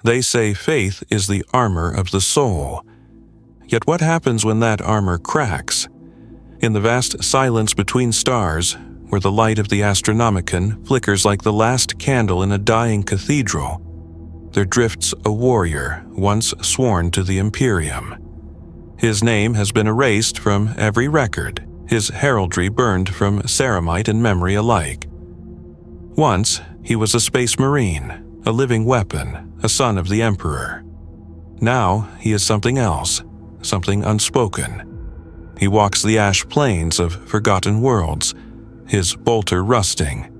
They say faith is the armor of the soul. Yet what happens when that armor cracks? In the vast silence between stars, where the light of the Astronomicon flickers like the last candle in a dying cathedral, there drifts a warrior once sworn to the Imperium. His name has been erased from every record, his heraldry burned from ceramite and memory alike. Once, he was a space marine, a living weapon, a son of the Emperor. Now, he is something else, something unspoken. He walks the ash plains of forgotten worlds, his bolter rusting,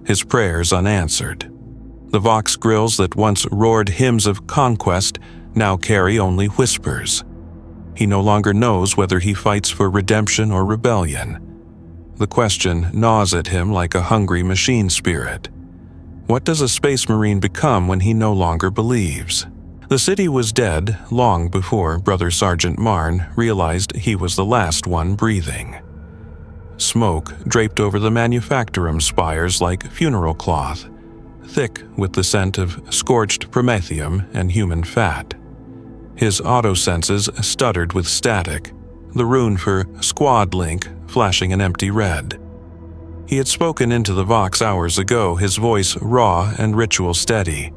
his prayers unanswered. The vox grills that once roared hymns of conquest now carry only whispers. He no longer knows whether he fights for redemption or rebellion. The question gnaws at him like a hungry machine spirit. What does a space marine become when he no longer believes? The city was dead long before Brother Sergeant Marn realized he was the last one breathing. Smoke draped over the manufactorum spires like funeral cloth, thick with the scent of scorched promethium and human fat. His auto-senses stuttered with static, the rune for squad link flashing an empty red. He had spoken into the Vox hours ago, his voice raw and ritual steady.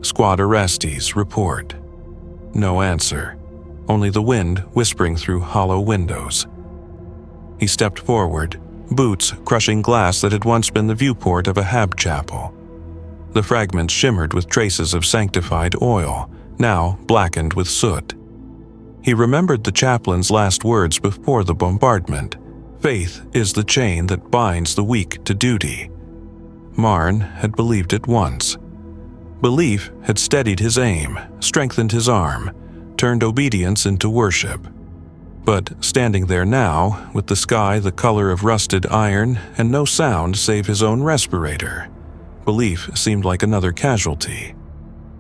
Squad arrestees report. No answer, only the wind whispering through hollow windows. He stepped forward, boots crushing glass that had once been the viewport of a Hab chapel. The fragments shimmered with traces of sanctified oil, now blackened with soot. He remembered the chaplain's last words before the bombardment. Faith is the chain that binds the weak to duty. Marn had believed it once. Belief had steadied his aim, strengthened his arm, turned obedience into worship. But standing there now, with the sky the color of rusted iron and no sound save his own respirator, belief seemed like another casualty.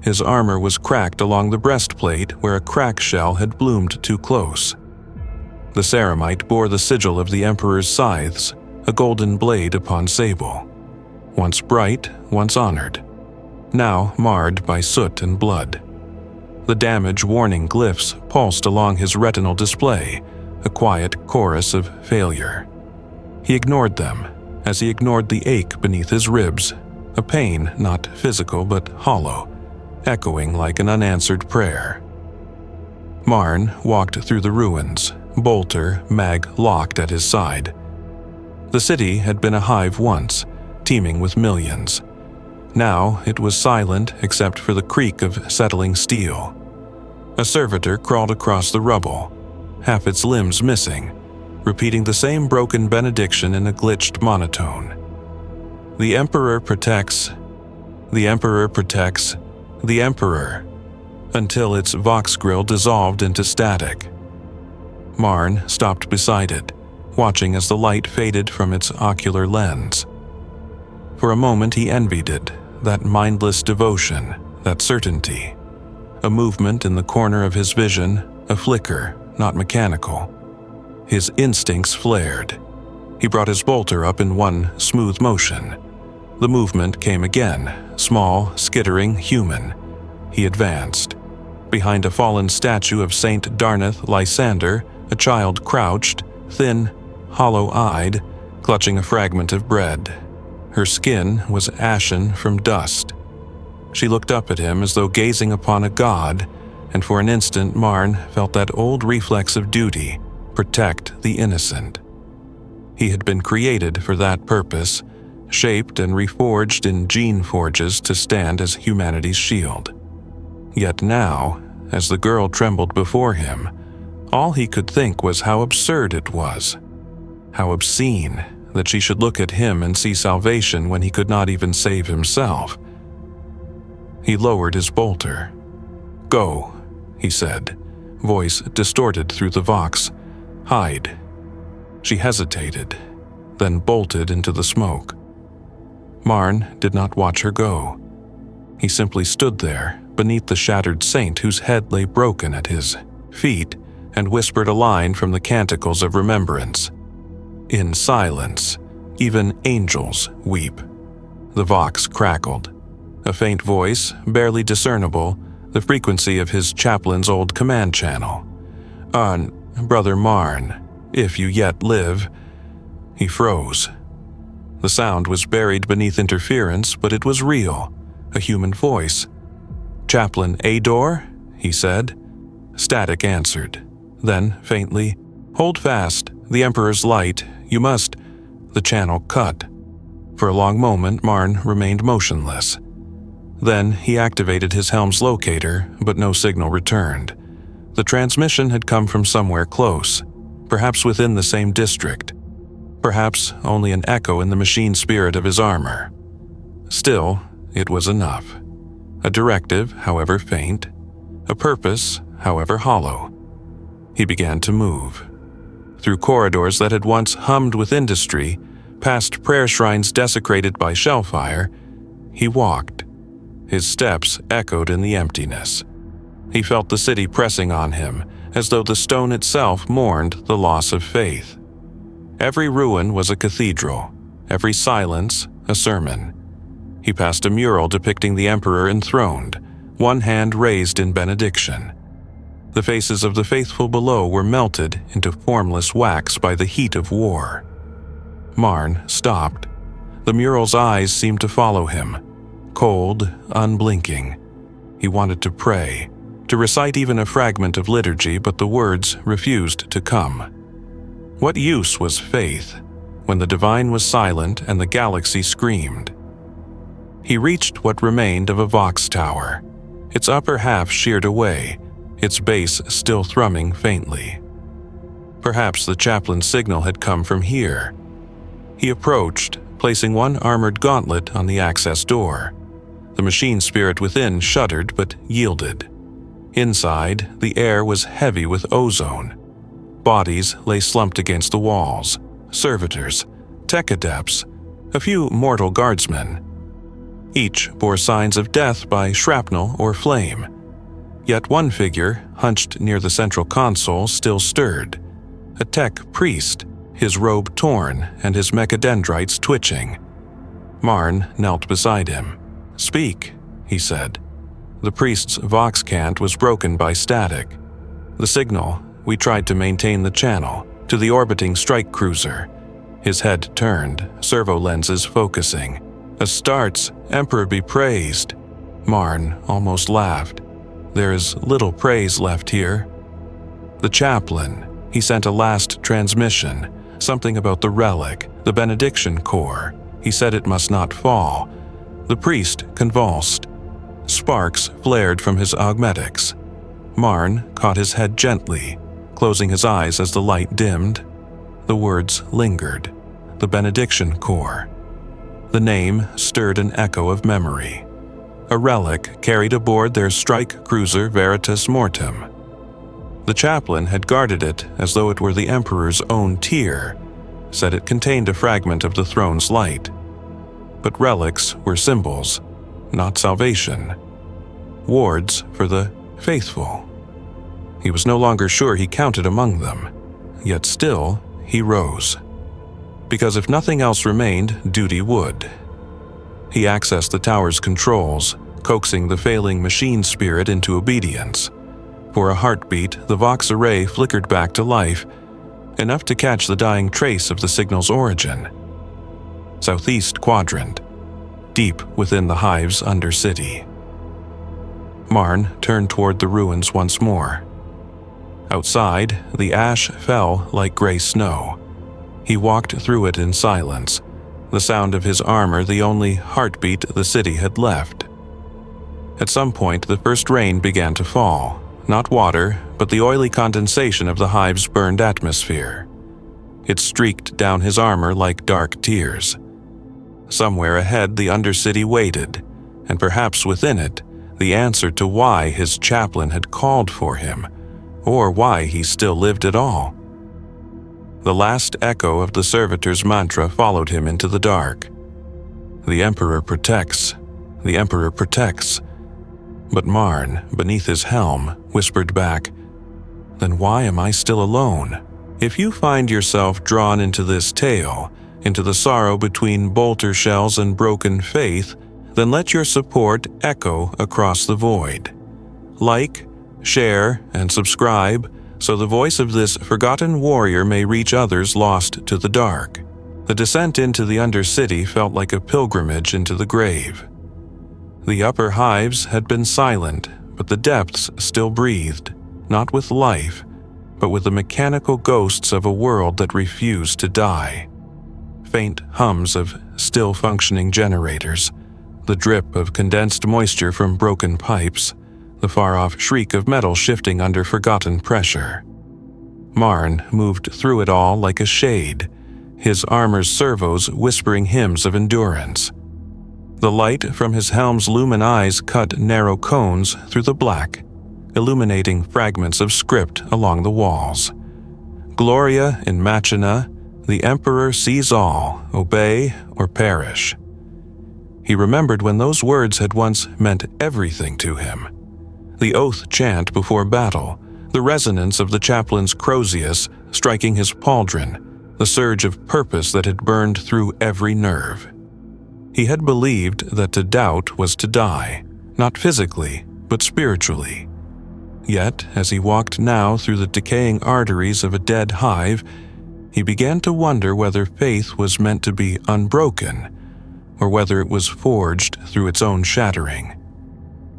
His armor was cracked along the breastplate where a crack shell had bloomed too close. The ceramite bore the sigil of the Emperor's scythes, a golden blade upon sable. Once bright, once honored. Now marred by soot and blood. The damage warning glyphs pulsed along his retinal display, a quiet chorus of failure. He ignored them, as he ignored the ache beneath his ribs, a pain not physical but hollow, echoing like an unanswered prayer. Marn walked through the ruins, bolter mag-locked at his side. The city had been a hive once, teeming with millions. Now it was silent except for the creak of settling steel. A servitor crawled across the rubble, half its limbs missing, repeating the same broken benediction in a glitched monotone. The Emperor protects, the Emperor protects, the Emperor, until its vox grill dissolved into static. Marn stopped beside it, watching as the light faded from its ocular lens. For a moment he envied it, that mindless devotion, that certainty. A movement in the corner of his vision, a flicker, not mechanical. His instincts flared. He brought his bolter up in one smooth motion. The movement came again, small, skittering, human. He advanced. Behind a fallen statue of Saint Darnath Lysander, a child crouched, thin, hollow-eyed, clutching a fragment of bread. Her skin was ashen from dust. She looked up at him as though gazing upon a god, and for an instant Marn felt that old reflex of duty, protect the innocent. He had been created for that purpose, shaped and reforged in gene forges to stand as humanity's shield. Yet now, as the girl trembled before him, all he could think was how absurd it was, how obscene that she should look at him and see salvation when he could not even save himself. He lowered his bolter. "Go," he said, voice distorted through the vox. "Hide." She hesitated, then bolted into the smoke. Marn did not watch her go. He simply stood there, beneath the shattered saint whose head lay broken at his feet, and whispered a line from the Canticles of Remembrance. In silence, even angels weep. The vox crackled. A faint voice, barely discernible, the frequency of his chaplain's old command channel. "On, Brother Marn, if you yet live." He froze. The sound was buried beneath interference, but it was real, a human voice. "Chaplain Ador?" he said. Static answered. Then, faintly, "Hold fast, the Emperor's light, you must—" The channel cut. For a long moment, Marn remained motionless. Then he activated his helm's locator, but no signal returned. The transmission had come from somewhere close, perhaps within the same district. Perhaps only an echo in the machine spirit of his armor. Still, it was enough. A directive, however faint. A purpose, however hollow. He began to move. Through corridors that had once hummed with industry, past prayer shrines desecrated by shellfire, he walked. His steps echoed in the emptiness. He felt the city pressing on him, as though the stone itself mourned the loss of faith. Every ruin was a cathedral, every silence a sermon. He passed a mural depicting the Emperor enthroned, one hand raised in benediction. The faces of the faithful below were melted into formless wax by the heat of war. Marn stopped. The mural's eyes seemed to follow him, cold, unblinking. He wanted to pray, to recite even a fragment of liturgy, but the words refused to come. What use was faith when the divine was silent and the galaxy screamed? He reached what remained of a Vox tower, its upper half sheared away, its base still thrumming faintly. Perhaps the chaplain's signal had come from here. He approached, placing one armored gauntlet on the access door. The machine spirit within shuddered but yielded. Inside, the air was heavy with ozone. Bodies lay slumped against the walls. Servitors, tech adepts, a few mortal guardsmen. Each bore signs of death by shrapnel or flame. Yet one figure, hunched near the central console, still stirred. A tech priest, his robe torn and his mechadendrites twitching. Marn knelt beside him. "Speak," he said. The priest's vox cant was broken by static. "The signal, we tried to maintain the channel, to the orbiting strike cruiser." His head turned, servo lenses focusing. "Astartes, Emperor be praised." Marn almost laughed. "There is little praise left here." The chaplain, he sent a last transmission, something about the relic, the benediction core. He said it must not fall. The priest convulsed. Sparks flared from his augmetics. Marn caught his head gently, closing his eyes as the light dimmed. The words lingered. The benediction core. The name stirred an echo of memory. A relic carried aboard their strike cruiser Veritas Mortem. The chaplain had guarded it as though it were the Emperor's own tear, said it contained a fragment of the throne's light. But relics were symbols, not salvation. Wards for the faithful. He was no longer sure he counted among them, yet still he rose. Because if nothing else remained, duty would. He accessed the tower's controls, coaxing the failing machine spirit into obedience. For a heartbeat, the Vox array flickered back to life, enough to catch the dying trace of the signal's origin. Southeast quadrant, deep within the hive's undercity. Marn turned toward the ruins once more. Outside, the ash fell like gray snow. He walked through it in silence, the sound of his armor the only heartbeat the city had left. At some point, the first rain began to fall, not water, but the oily condensation of the hive's burned atmosphere. It streaked down his armor like dark tears. Somewhere ahead, the undercity waited, and perhaps within it, the answer to why his chaplain had called for him, or why he still lived at all. The last echo of the servitor's mantra followed him into the dark. The Emperor protects. The Emperor protects. But Marn, beneath his helm, whispered back, "Then why am I still alone? If you find yourself drawn into this tale, into the sorrow between bolter shells and broken faith, Then let your support echo across the void. Like, share, and subscribe so the voice of this forgotten warrior may reach others lost to the dark. The descent into the Undercity felt like a pilgrimage into the grave. The upper hives had been silent, but the depths still breathed, not with life, but with the mechanical ghosts of a world that refused to die. Faint hums of still-functioning generators, the drip of condensed moisture from broken pipes, the far-off shriek of metal shifting under forgotten pressure. Marn moved through it all like a shade, his armor's servos whispering hymns of endurance. The light from his helm's lumen eyes cut narrow cones through the black, illuminating fragments of script along the walls. Gloria in Machina, the Emperor sees all, obey or perish. He remembered when those words had once meant everything to him. The oath chant before battle, the resonance of the chaplain's Crozius striking his pauldron, the surge of purpose that had burned through every nerve. He had believed that to doubt was to die, not physically, but spiritually. Yet, as he walked now through the decaying arteries of a dead hive, he began to wonder whether faith was meant to be unbroken, or whether it was forged through its own shattering.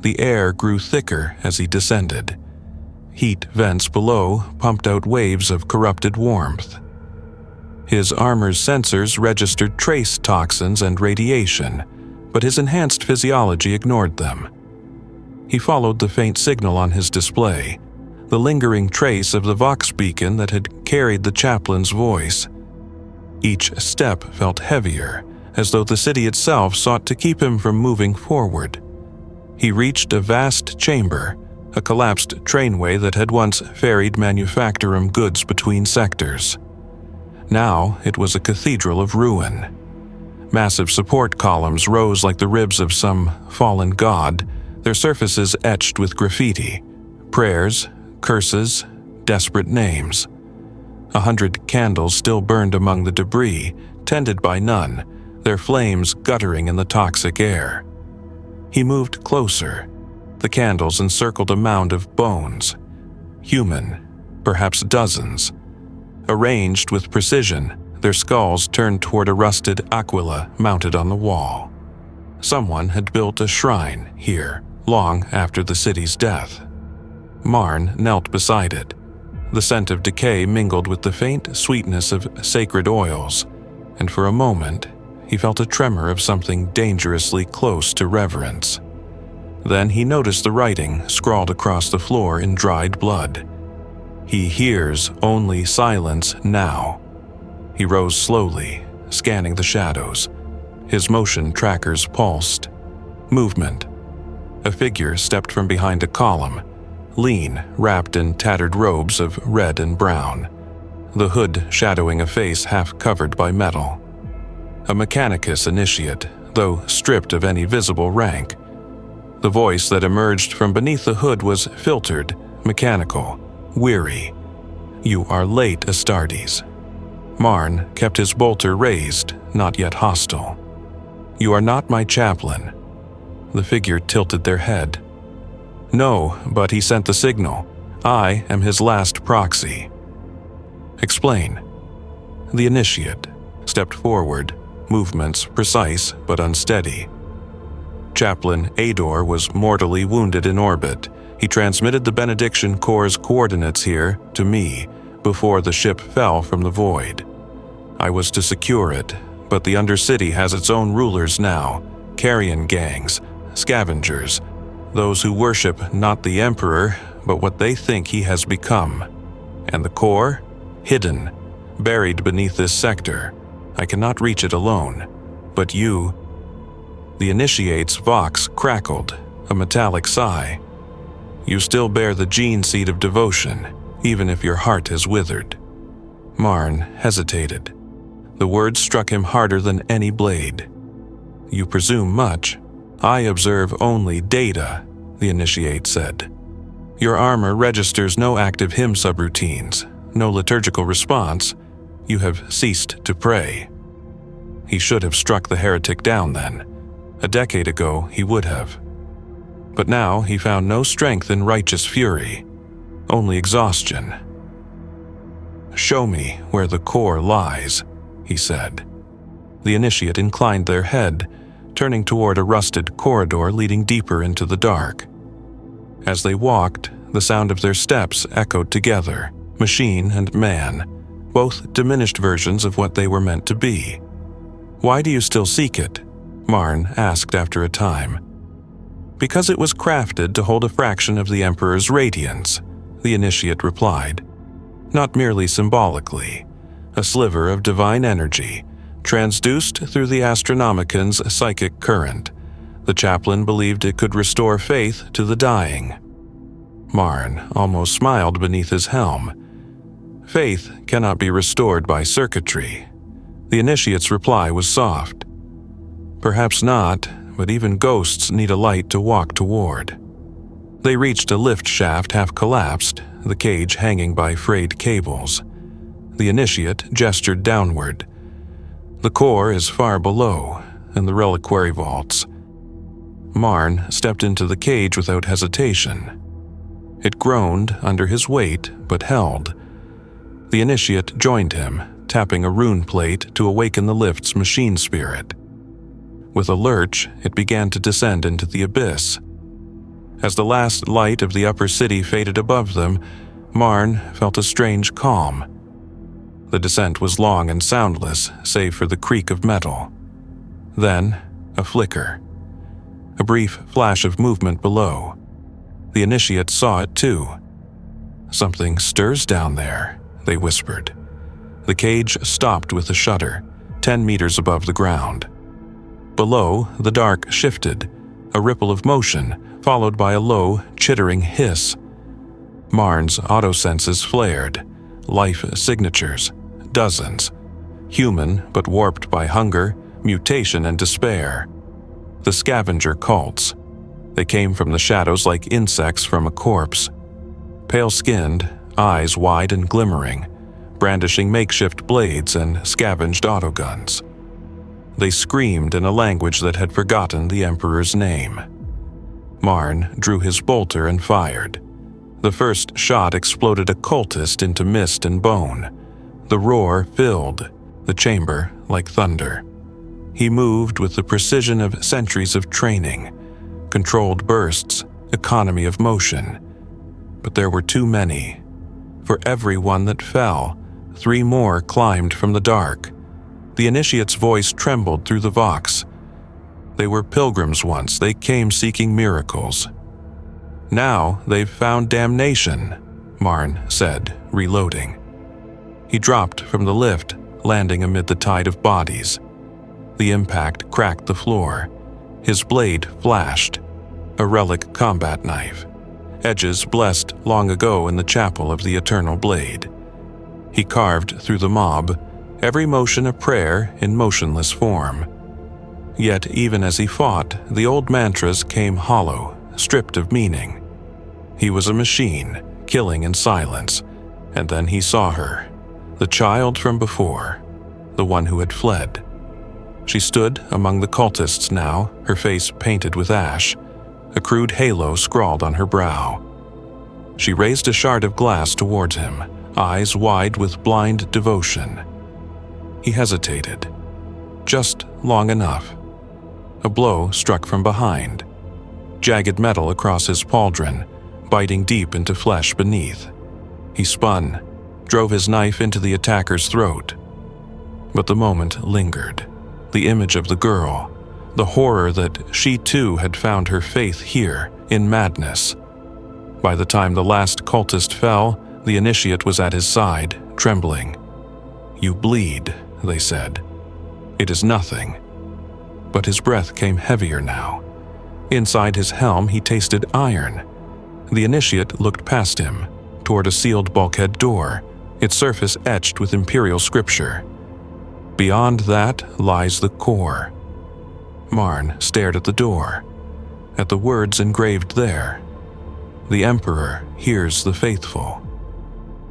The air grew thicker as he descended. Heat vents below pumped out waves of corrupted warmth. His armor's sensors registered trace toxins and radiation, but his enhanced physiology ignored them. He followed the faint signal on his display, the lingering trace of the Vox beacon that had carried the chaplain's voice. Each step felt heavier, as though the city itself sought to keep him from moving forward. He reached a vast chamber, a collapsed trainway that had once ferried manufacturum goods between sectors. Now it was a cathedral of ruin. Massive support columns rose like the ribs of some fallen god, their surfaces etched with graffiti, prayers, curses, desperate names. 100 candles still burned among the debris, tended by none, their flames guttering in the toxic air. He moved closer. The candles encircled a mound of bones. Human, perhaps dozens. Arranged with precision, their skulls turned toward a rusted aquila mounted on the wall. Someone had built a shrine here, long after the city's death. Marn knelt beside it. The scent of decay mingled with the faint sweetness of sacred oils, and for a moment, he felt a tremor of something dangerously close to reverence. Then he noticed the writing scrawled across the floor in dried blood. He hears only silence now. He rose slowly, scanning the shadows. His motion trackers pulsed. Movement. A figure stepped from behind a column, lean, wrapped in tattered robes of red and brown, the hood shadowing a face half covered by metal. A Mechanicus initiate, though stripped of any visible rank. The voice that emerged from beneath the hood was filtered, mechanical, weary. "You are late, Astartes." Marn kept his bolter raised, not yet hostile. "You are not my chaplain." The figure tilted their head. "No, but he sent the signal. I am his last proxy." "Explain." The initiate stepped forward, movements precise but unsteady. Chaplain Ador was mortally wounded in orbit. He transmitted the Benediction Corps' coordinates here to me before the ship fell from the void. I was to secure it, but the Undercity has its own rulers now, carrion gangs, scavengers, those who worship not the Emperor, but what they think he has become. And the Corps? Hidden, buried beneath this sector. I cannot reach it alone. But you... The initiate's vox crackled, a metallic sigh. You still bear the gene seed of devotion, even if your heart has withered. Marn hesitated. The words struck him harder than any blade. You presume much. I observe only data, the initiate said. Your armor registers no active hymn subroutines, no liturgical response. You have ceased to pray. He should have struck the heretic down then. A decade ago, he would have. But now he found no strength in righteous fury, only exhaustion. "Show me where the core lies," he said. The initiate inclined their head, turning toward a rusted corridor leading deeper into the dark. As they walked, the sound of their steps echoed together, machine and man, both diminished versions of what they were meant to be. "Why do you still seek it?" Marn asked after a time. "Because it was crafted to hold a fraction of the Emperor's radiance," the initiate replied. "Not merely symbolically, a sliver of divine energy, transduced through the Astronomican's psychic current. The chaplain believed it could restore faith to the dying." Marn almost smiled beneath his helm. "Faith cannot be restored by circuitry." The initiate's reply was soft. "Perhaps not, but even ghosts need a light to walk toward." They reached a lift shaft half collapsed, the cage hanging by frayed cables. The initiate gestured downward. "The core is far below, in the reliquary vaults." Marn stepped into the cage without hesitation. It groaned under his weight, but held. The initiate joined him, tapping a rune plate to awaken the lift's machine spirit. With a lurch, it began to descend into the abyss. As the last light of the upper city faded above them, Marn felt a strange calm. The descent was long and soundless, save for the creak of metal. Then, a flicker. A brief flash of movement below. The initiate saw it too. "Something stirs down there," they whispered. The cage stopped with a shudder, 10 meters above the ground. Below, the dark shifted, a ripple of motion, followed by a low, chittering hiss. Marn's autosenses flared, life signatures, dozens. Human, but warped by hunger, mutation, and despair. The scavenger cults. They came from the shadows like insects from a corpse. Pale-skinned, eyes wide and glimmering, brandishing makeshift blades and scavenged autoguns. They screamed in a language that had forgotten the Emperor's name. Marn drew his bolter and fired. The first shot exploded a cultist into mist and bone. The roar filled the chamber like thunder. He moved with the precision of centuries of training, controlled bursts, economy of motion. But there were too many. For every one that fell, 3 more climbed from the dark. The initiate's voice trembled through the vox. They were pilgrims once, they came seeking miracles. Now they've found damnation, Marn said, reloading. He dropped from the lift, landing amid the tide of bodies. The impact cracked the floor. His blade flashed, a relic combat knife, edges blessed long ago in the chapel of the Eternal Blade. He carved through the mob, every motion a prayer in motionless form. Yet even as he fought, the old mantras came hollow, stripped of meaning. He was a machine, killing in silence, and then he saw her, the child from before, the one who had fled. She stood among the cultists now, her face painted with ash, a crude halo scrawled on her brow. She raised a shard of glass towards him, eyes wide with blind devotion. He hesitated, just long enough. A blow struck from behind, jagged metal across his pauldron, biting deep into flesh beneath. He spun, drove his knife into the attacker's throat. But the moment lingered, the image of the girl, the horror that she too had found her faith here, in madness. By the time the last cultist fell, the initiate was at his side, trembling. "You bleed," they said. "It is nothing." But his breath came heavier now. Inside his helm he tasted iron. The initiate looked past him, toward a sealed bulkhead door, its surface etched with Imperial scripture. Beyond that lies the core. Marn stared at the door, at the words engraved there. "The Emperor hears the faithful."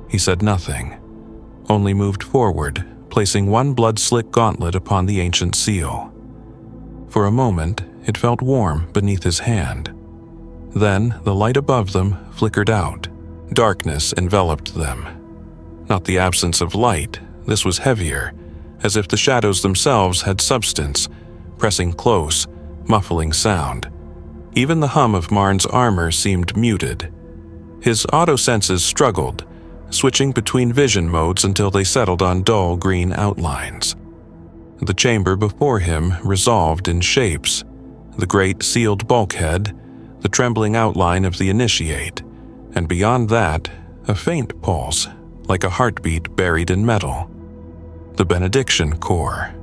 He said nothing, only moved forward, placing one blood-slick gauntlet upon the ancient seal. For a moment, it felt warm beneath his hand. Then the light above them flickered out. Darkness enveloped them. Not the absence of light, this was heavier, as if the shadows themselves had substance, pressing close, muffling sound. Even the hum of Marn's armor seemed muted. His auto-senses struggled, switching between vision modes until they settled on dull green outlines. The chamber before him resolved in shapes: the great sealed bulkhead, the trembling outline of the initiate, and beyond that, a faint pulse, like a heartbeat buried in metal. The benediction core.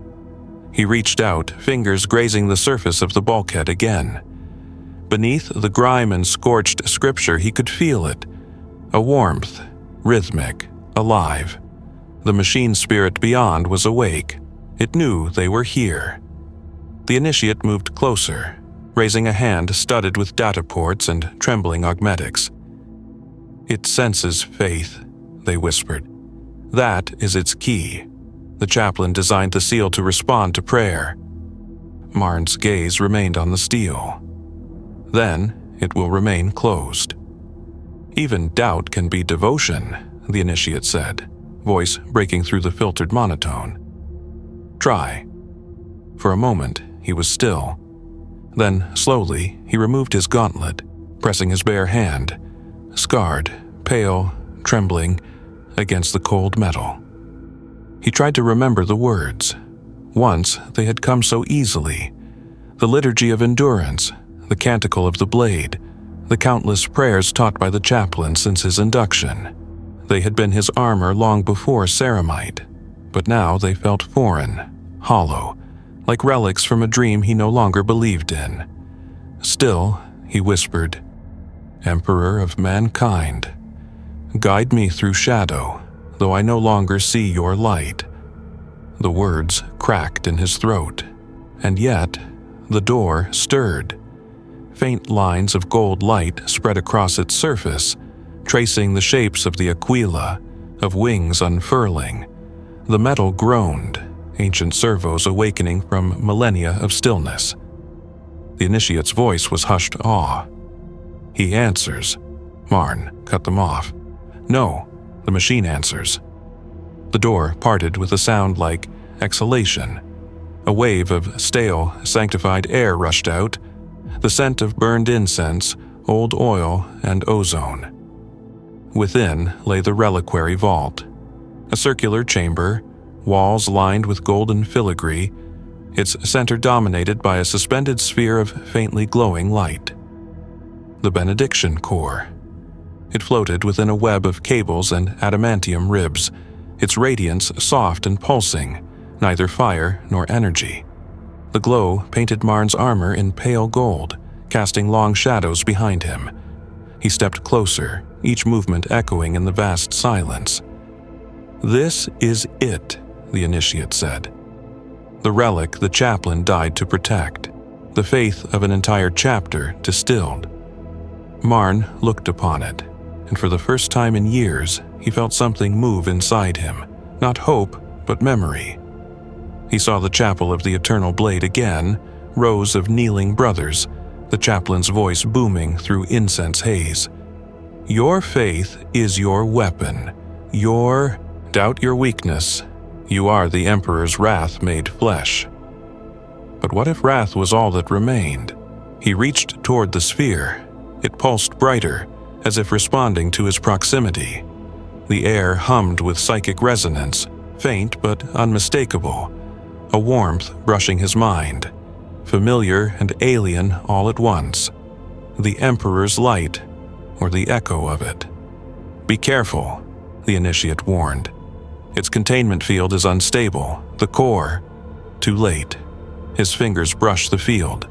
He reached out, fingers grazing the surface of the bulkhead again. Beneath the grime and scorched scripture, he could feel it, a warmth, rhythmic, alive. The machine spirit beyond was awake. It knew they were here. The initiate moved closer, raising a hand studded with data ports and trembling augmetics. "It senses faith," they whispered. "That is its key." The chaplain designed the seal to respond to prayer. Marn's gaze remained on the steel. Then it will remain closed. "Even doubt can be devotion," the initiate said, voice breaking through the filtered monotone. "Try." For a moment, he was still. Then, slowly, he removed his gauntlet, pressing his bare hand, scarred, pale, trembling, against the cold metal. He tried to remember the words. Once they had come so easily. The liturgy of endurance, the canticle of the blade, the countless prayers taught by the chaplain since his induction. They had been his armor long before Ceramite, but now they felt foreign, hollow, like relics from a dream he no longer believed in. Still, he whispered, "Emperor of mankind, guide me through shadow, though I no longer see your light." The words cracked in his throat, and yet the door stirred. Faint lines of gold light spread across its surface, tracing the shapes of the aquila, of wings unfurling. The metal groaned, ancient servos awakening from millennia of stillness. The initiate's voice was hushed awe. "He answers." Marn cut them off. "No, the machine answers." The door parted with a sound like exhalation. A wave of stale, sanctified air rushed out, the scent of burned incense, old oil, and ozone. Within lay the reliquary vault, a circular chamber, walls lined with golden filigree, its center dominated by a suspended sphere of faintly glowing light. The benediction core. It floated within a web of cables and adamantium ribs, its radiance soft and pulsing, neither fire nor energy. The glow painted Marn's armor in pale gold, casting long shadows behind him. He stepped closer, each movement echoing in the vast silence. "This is it," the initiate said. The relic the chaplain died to protect, the faith of an entire chapter distilled. Marn looked upon it, and for the first time in years, he felt something move inside him, not hope, but memory. He saw the chapel of the Eternal Blade again, rows of kneeling brothers, the chaplain's voice booming through incense haze. "Your faith is your weapon. Doubt your weakness. You are the Emperor's wrath made flesh." But what if wrath was all that remained? He reached toward the sphere. It pulsed brighter, as if responding to his proximity. The air hummed with psychic resonance, faint but unmistakable, a warmth brushing his mind, familiar and alien all at once. The Emperor's light, or the echo of it. "Be careful," the initiate warned. "Its containment field is unstable, the core." Too late. His fingers brushed the field.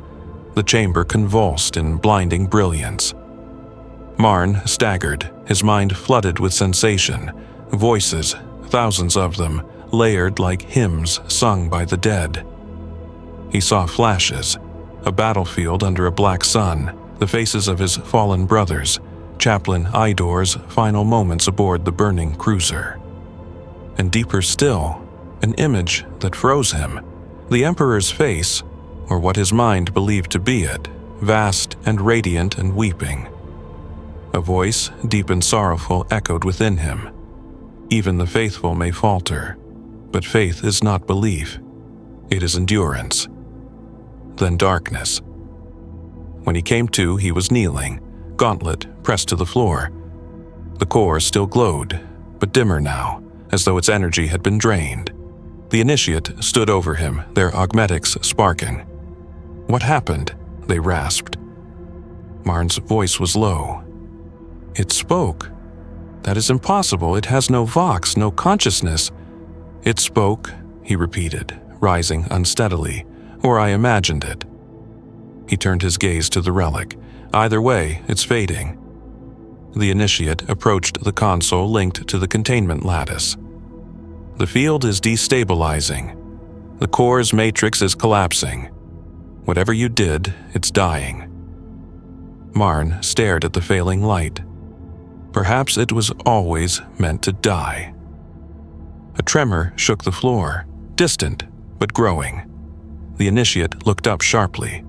The chamber convulsed in blinding brilliance. Marn staggered, his mind flooded with sensation, voices, thousands of them, layered like hymns sung by the dead. He saw flashes, a battlefield under a black sun, the faces of his fallen brothers, Chaplain Idor's final moments aboard the burning cruiser. And deeper still, an image that froze him, the Emperor's face, or what his mind believed to be it, vast and radiant and weeping. A voice, deep and sorrowful, echoed within him. Even the faithful may falter, but faith is not belief. It is endurance. Then darkness. When he came to, he was kneeling, gauntlet pressed to the floor. The core still glowed, but dimmer now, as though its energy had been drained. The initiate stood over him, their augmetics sparking. "What happened?" they rasped. Marn's voice was low. "It spoke. That is impossible. It has no vox, no consciousness." "It spoke," he repeated, rising unsteadily, "or I imagined it." He turned his gaze to the relic. "Either way, it's fading." The initiate approached the console linked to the containment lattice. "The field is destabilizing. The core's matrix is collapsing. Whatever you did, it's dying." Marn stared at the failing light. Perhaps it was always meant to die. A tremor shook the floor, distant but growing. The initiate looked up sharply.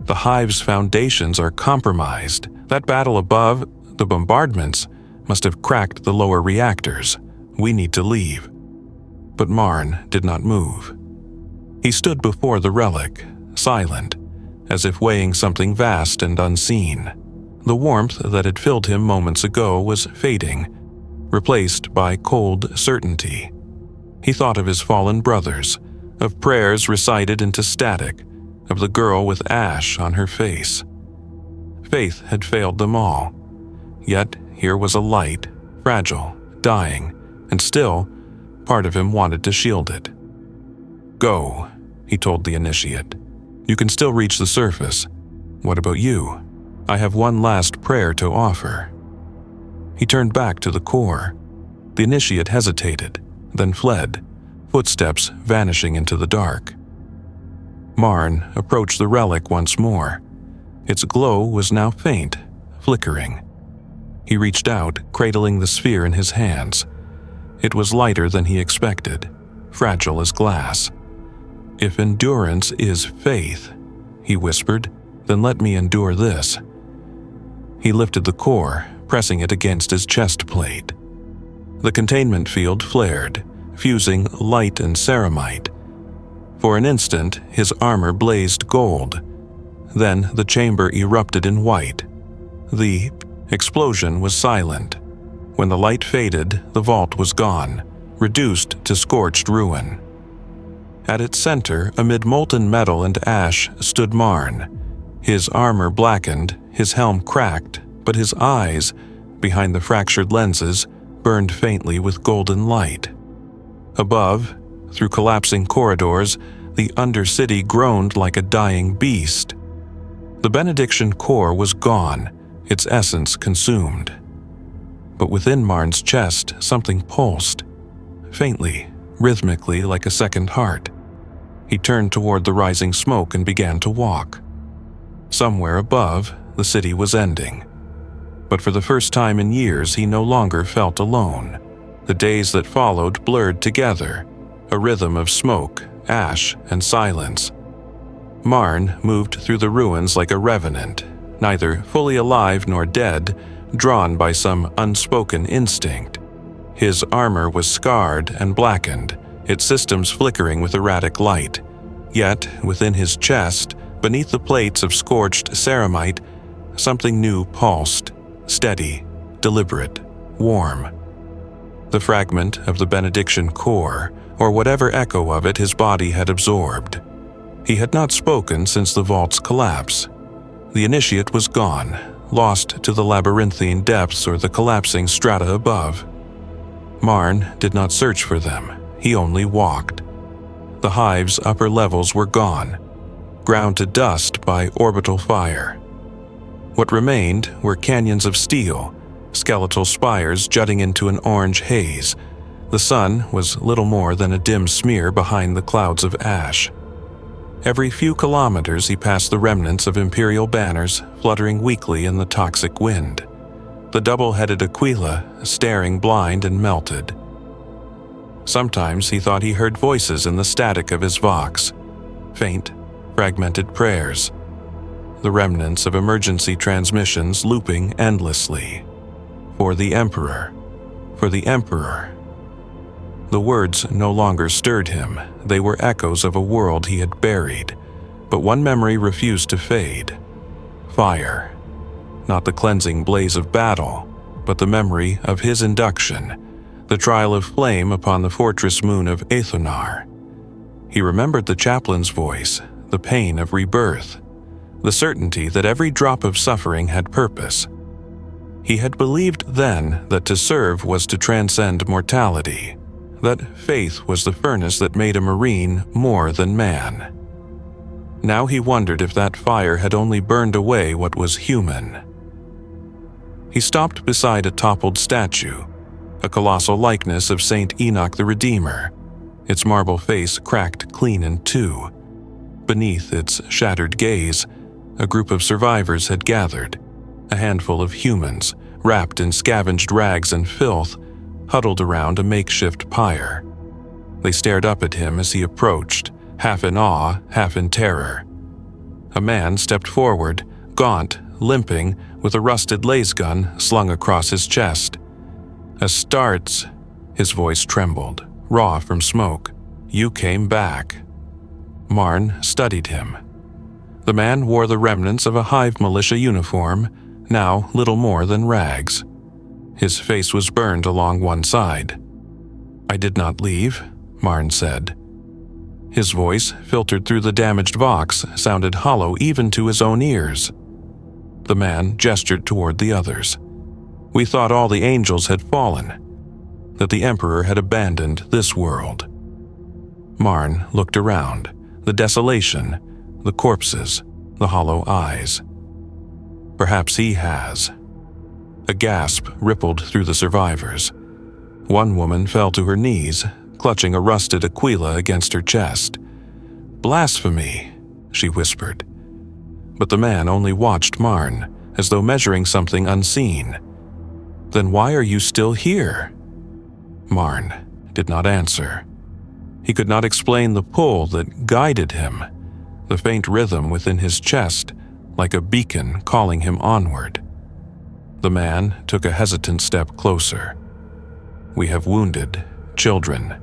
"The hive's foundations are compromised. That battle above, the bombardments, must have cracked the lower reactors. We need to leave." But Marn did not move. He stood before the relic, silent, as if weighing something vast and unseen. The warmth that had filled him moments ago was fading, replaced by cold certainty. He thought of his fallen brothers, of prayers recited into static, of the girl with ash on her face. Faith had failed them all. Yet here was a light, fragile, dying, and still, part of him wanted to shield it. "Go," he told the initiate. "You can still reach the surface. What about you? I have one last prayer to offer." He turned back to the core. The initiate hesitated, then fled, footsteps vanishing into the dark. Marn approached the relic once more. Its glow was now faint, flickering. He reached out, cradling the sphere in his hands. It was lighter than he expected, fragile as glass. "If endurance is faith," he whispered, "then let me endure this." He lifted the core, pressing it against his chest plate. The containment field flared, fusing light and ceramite. For an instant, his armor blazed gold. Then the chamber erupted in white. The explosion was silent. When the light faded, the vault was gone, reduced to scorched ruin. At its center, amid molten metal and ash, stood Marn. His armor blackened, his helm cracked, but his eyes, behind the fractured lenses, burned faintly with golden light. Above, through collapsing corridors, the Undercity groaned like a dying beast. The benediction core was gone, its essence consumed. But within Marn's chest, something pulsed, faintly, rhythmically like a second heart. He turned toward the rising smoke and began to walk. Somewhere above, the city was ending. But for the first time in years, he no longer felt alone. The days that followed blurred together, a rhythm of smoke, ash, and silence. Marn moved through the ruins like a revenant, neither fully alive nor dead, drawn by some unspoken instinct. His armor was scarred and blackened, its systems flickering with erratic light. Yet, within his chest, beneath the plates of scorched ceramite, something new pulsed, steady, deliberate, warm. The fragment of the benediction core, or whatever echo of it his body had absorbed. He had not spoken since the vault's collapse. The initiate was gone, lost to the labyrinthine depths or the collapsing strata above. Marn did not search for them, he only walked. The hive's upper levels were gone, ground to dust by orbital fire. What remained were canyons of steel, skeletal spires jutting into an orange haze. The sun was little more than a dim smear behind the clouds of ash. Every few kilometers he passed the remnants of Imperial banners fluttering weakly in the toxic wind. The double-headed Aquila staring blind and melted. Sometimes he thought he heard voices in the static of his vox, faint, fragmented prayers, the remnants of emergency transmissions looping endlessly. For the Emperor, for the Emperor. The words no longer stirred him. They were echoes of a world he had buried, but one memory refused to fade. Fire. Not the cleansing blaze of battle, but the memory of his induction, the trial of flame upon the fortress moon of Aethonar. He remembered the chaplain's voice, the pain of rebirth, the certainty that every drop of suffering had purpose. He had believed then that to serve was to transcend mortality, that faith was the furnace that made a marine more than man. Now he wondered if that fire had only burned away what was human. He stopped beside a toppled statue, a colossal likeness of Saint Enoch the Redeemer, its marble face cracked clean in two. Beneath its shattered gaze, a group of survivors had gathered, a handful of humans, wrapped in scavenged rags and filth, huddled around a makeshift pyre. They stared up at him as he approached, half in awe, half in terror. A man stepped forward, gaunt, limping, with a rusted laser gun slung across his chest. "Astartes," his voice trembled, raw from smoke. "You came back." Marn studied him. The man wore the remnants of a hive militia uniform, now little more than rags. His face was burned along one side. "I did not leave," Marn said. His voice, filtered through the damaged vox, sounded hollow even to his own ears. The man gestured toward the others. "We thought all the angels had fallen, that the Emperor had abandoned this world." Marn looked around, the desolation, the corpses, the hollow eyes. "Perhaps he has." A gasp rippled through the survivors. One woman fell to her knees, clutching a rusted aquila against her chest. "Blasphemy," she whispered. But the man only watched Marn, as though measuring something unseen. "Then why are you still here?" Marn did not answer. He could not explain the pull that guided him, the faint rhythm within his chest, like a beacon calling him onward. The man took a hesitant step closer. "We have wounded children.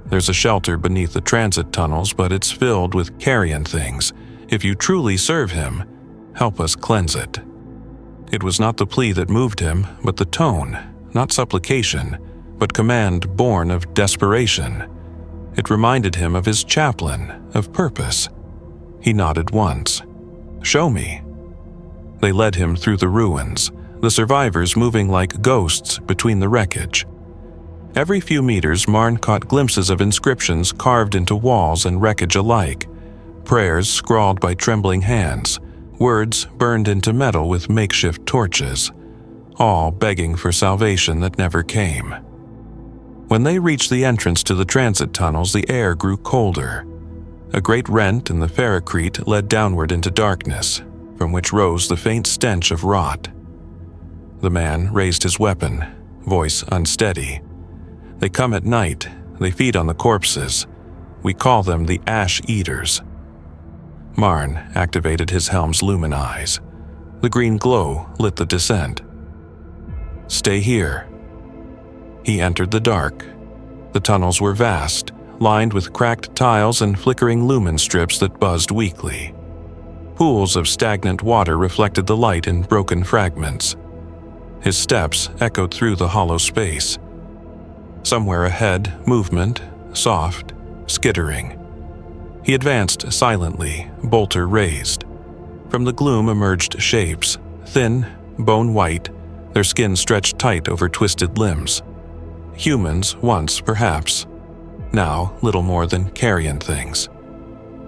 There's a shelter beneath the transit tunnels, but it's filled with carrion things. If you truly serve him, help us cleanse it." It was not the plea that moved him, but the tone, not supplication, but command born of desperation. It reminded him of his chaplain, of purpose. He nodded once. "Show me." They led him through the ruins, the survivors moving like ghosts between the wreckage. Every few meters, Marn caught glimpses of inscriptions carved into walls and wreckage alike, prayers scrawled by trembling hands, words burned into metal with makeshift torches, all begging for salvation that never came. When they reached the entrance to the transit tunnels, the air grew colder. A great rent in the ferrocrete led downward into darkness, from which rose the faint stench of rot. The man raised his weapon, voice unsteady. "They come at night. They feed on the corpses. We call them the Ash Eaters." Marn activated his helm's lumen eyes. The green glow lit the descent. "Stay here." He entered the dark. The tunnels were vast, lined with cracked tiles and flickering lumen strips that buzzed weakly. Pools of stagnant water reflected the light in broken fragments. His steps echoed through the hollow space. Somewhere ahead, movement, soft, skittering. He advanced silently, bolter raised. From the gloom emerged shapes, thin, bone-white, their skin stretched tight over twisted limbs. Humans once, perhaps. Now little more than carrion things.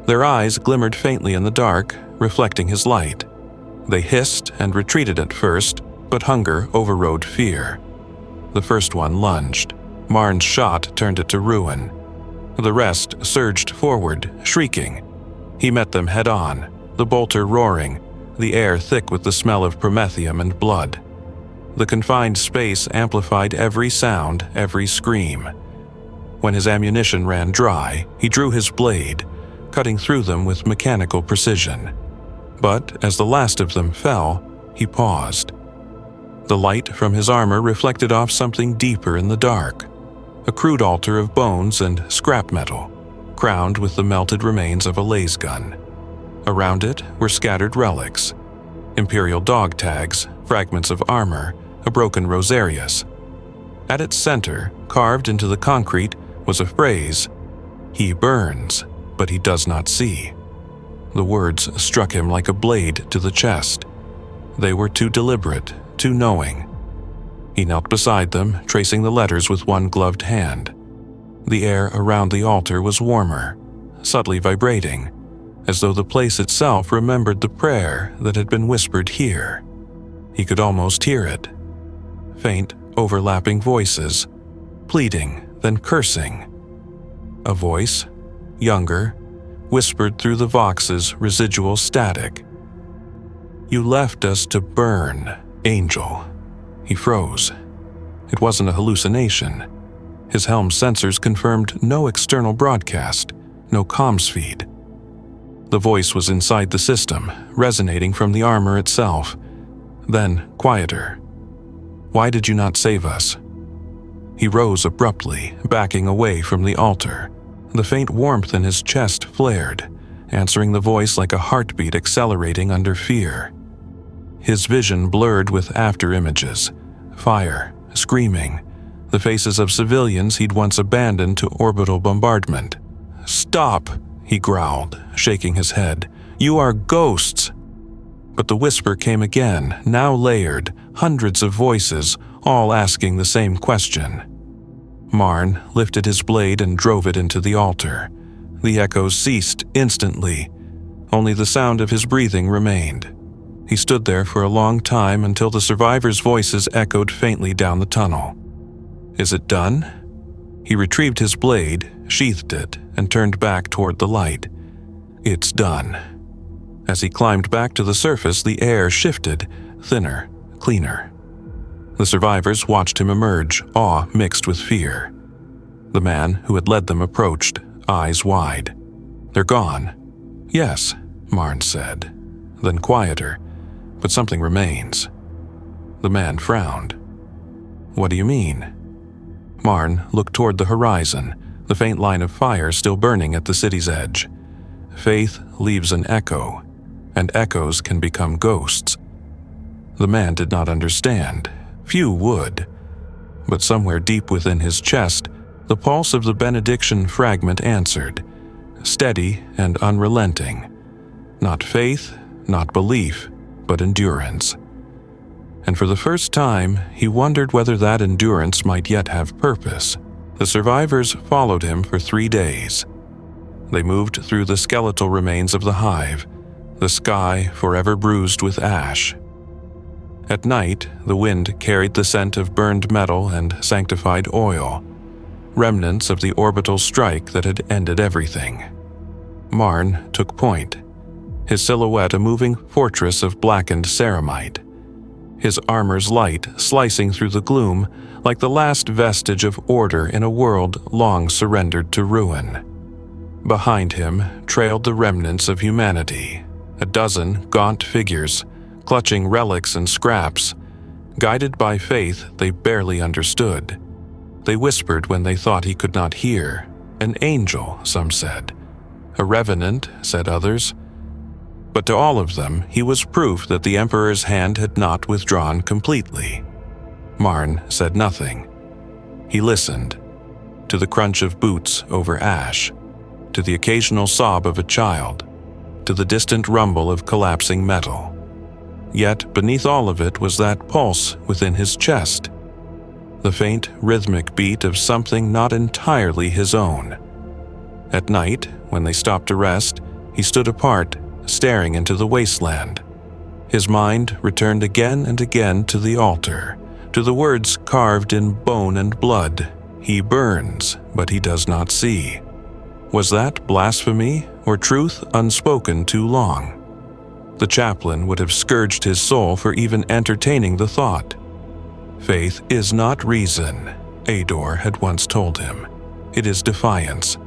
Their eyes glimmered faintly in the dark, reflecting his light. They hissed and retreated at first, but hunger overrode fear. The first one lunged. Marn's shot turned it to ruin. The rest surged forward, shrieking. He met them head-on, the bolter roaring, the air thick with the smell of promethium and blood. The confined space amplified every sound, every scream. When his ammunition ran dry, he drew his blade, cutting through them with mechanical precision. But as the last of them fell, he paused. The light from his armor reflected off something deeper in the dark, a crude altar of bones and scrap metal, crowned with the melted remains of a laser gun. Around it were scattered relics, Imperial dog tags, fragments of armor, a broken rosarius. At its center, carved into the concrete, was a phrase, "He burns, but he does not see." The words struck him like a blade to the chest. They were too deliberate, too knowing. He knelt beside them, tracing the letters with one gloved hand. The air around the altar was warmer, subtly vibrating, as though the place itself remembered the prayer that had been whispered here. He could almost hear it. Faint, overlapping voices, pleading, then cursing. A voice, younger, whispered through the vox's residual static. "You left us to burn, Angel." He froze. It wasn't a hallucination. His helm sensors confirmed no external broadcast, no comms feed. The voice was inside the system, resonating from the armor itself. Then, quieter. "Why did you not save us?" He rose abruptly, backing away from the altar. The faint warmth in his chest flared, answering the voice like a heartbeat accelerating under fear. His vision blurred with after-images, fire, screaming, the faces of civilians he'd once abandoned to orbital bombardment. "Stop!" he growled, shaking his head. "You are ghosts!" But the whisper came again, now layered, hundreds of voices, all asking the same question. Marn lifted his blade and drove it into the altar. The echoes ceased instantly. Only the sound of his breathing remained. He stood there for a long time until the survivors' voices echoed faintly down the tunnel. "Is it done?" He retrieved his blade, sheathed it, and turned back toward the light. "It's done." As he climbed back to the surface, the air shifted, thinner, cleaner. The survivors watched him emerge, awe mixed with fear. The man who had led them approached, eyes wide. "They're gone." "Yes," Marn said. Then quieter, "But something remains." The man frowned. "What do you mean?" Marn looked toward the horizon, the faint line of fire still burning at the city's edge. Faith leaves an echo, and echoes can become ghosts. The man did not understand. Few would. But somewhere deep within his chest, the pulse of the benediction fragment answered, steady and unrelenting. Not faith, not belief, but endurance. And for the first time, he wondered whether that endurance might yet have purpose. The survivors followed him for 3 days. They moved through the skeletal remains of the hive, the sky forever bruised with ash. At night, the wind carried the scent of burned metal and sanctified oil, remnants of the orbital strike that had ended everything. Marn took point, his silhouette a moving fortress of blackened ceramite, his armor's light slicing through the gloom like the last vestige of order in a world long surrendered to ruin. Behind him trailed the remnants of humanity, a dozen gaunt figures, clutching relics and scraps. Guided by faith they barely understood. They whispered when they thought he could not hear. An angel, some said. A revenant, said others. But to all of them, he was proof that the Emperor's hand had not withdrawn completely. Marn said nothing. He listened, to the crunch of boots over ash, to the occasional sob of a child, to the distant rumble of collapsing metal. Yet beneath all of it was that pulse within his chest, the faint rhythmic beat of something not entirely his own. At night, when they stopped to rest, he stood apart, staring into the wasteland. His mind returned again and again to the altar, to the words carved in bone and blood, "He burns, but he does not see." Was that blasphemy or truth unspoken too long? The chaplain would have scourged his soul for even entertaining the thought. Faith is not reason, Ador had once told him. It is defiance,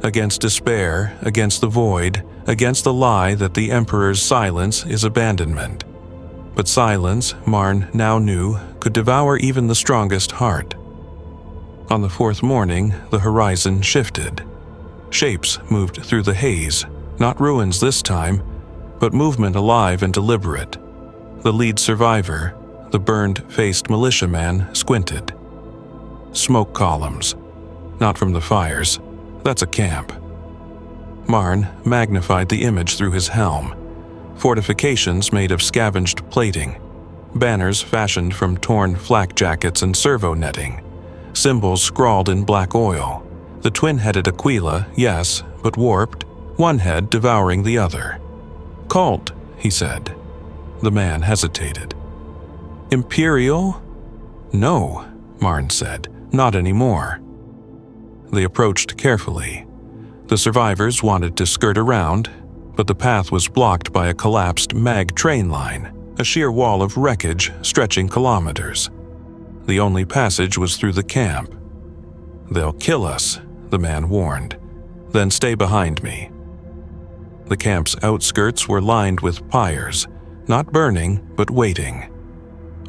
against despair, against the void, against the lie that the Emperor's silence is abandonment. But silence, Marn now knew, could devour even the strongest heart. On the fourth morning, the horizon shifted. Shapes moved through the haze, not ruins this time, but movement alive and deliberate. The lead survivor, the burned-faced militiaman, squinted. Smoke columns. Not from the fires. That's a camp. Marn magnified the image through his helm. Fortifications made of scavenged plating. Banners fashioned from torn flak jackets and servo netting. Symbols scrawled in black oil. The twin-headed Aquila, yes, but warped, one head devouring the other. Cult, he said. The man hesitated. Imperial? No, Marn said, not anymore. They approached carefully. The survivors wanted to skirt around, but the path was blocked by a collapsed mag train line, a sheer wall of wreckage stretching kilometers. The only passage was through the camp. They'll kill us, the man warned. Then stay behind me. The camp's outskirts were lined with pyres, not burning, but waiting.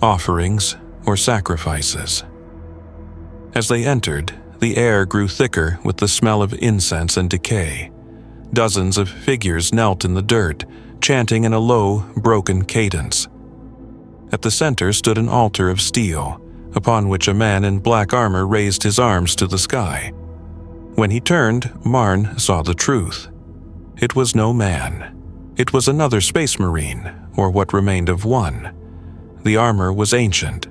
Offerings or sacrifices. As they entered, the air grew thicker with the smell of incense and decay. Dozens of figures knelt in the dirt, chanting in a low, broken cadence. At the center stood an altar of steel, upon which a man in black armor raised his arms to the sky. When he turned, Marn saw the truth. It was no man. It was another space marine, or what remained of one. The armor was ancient,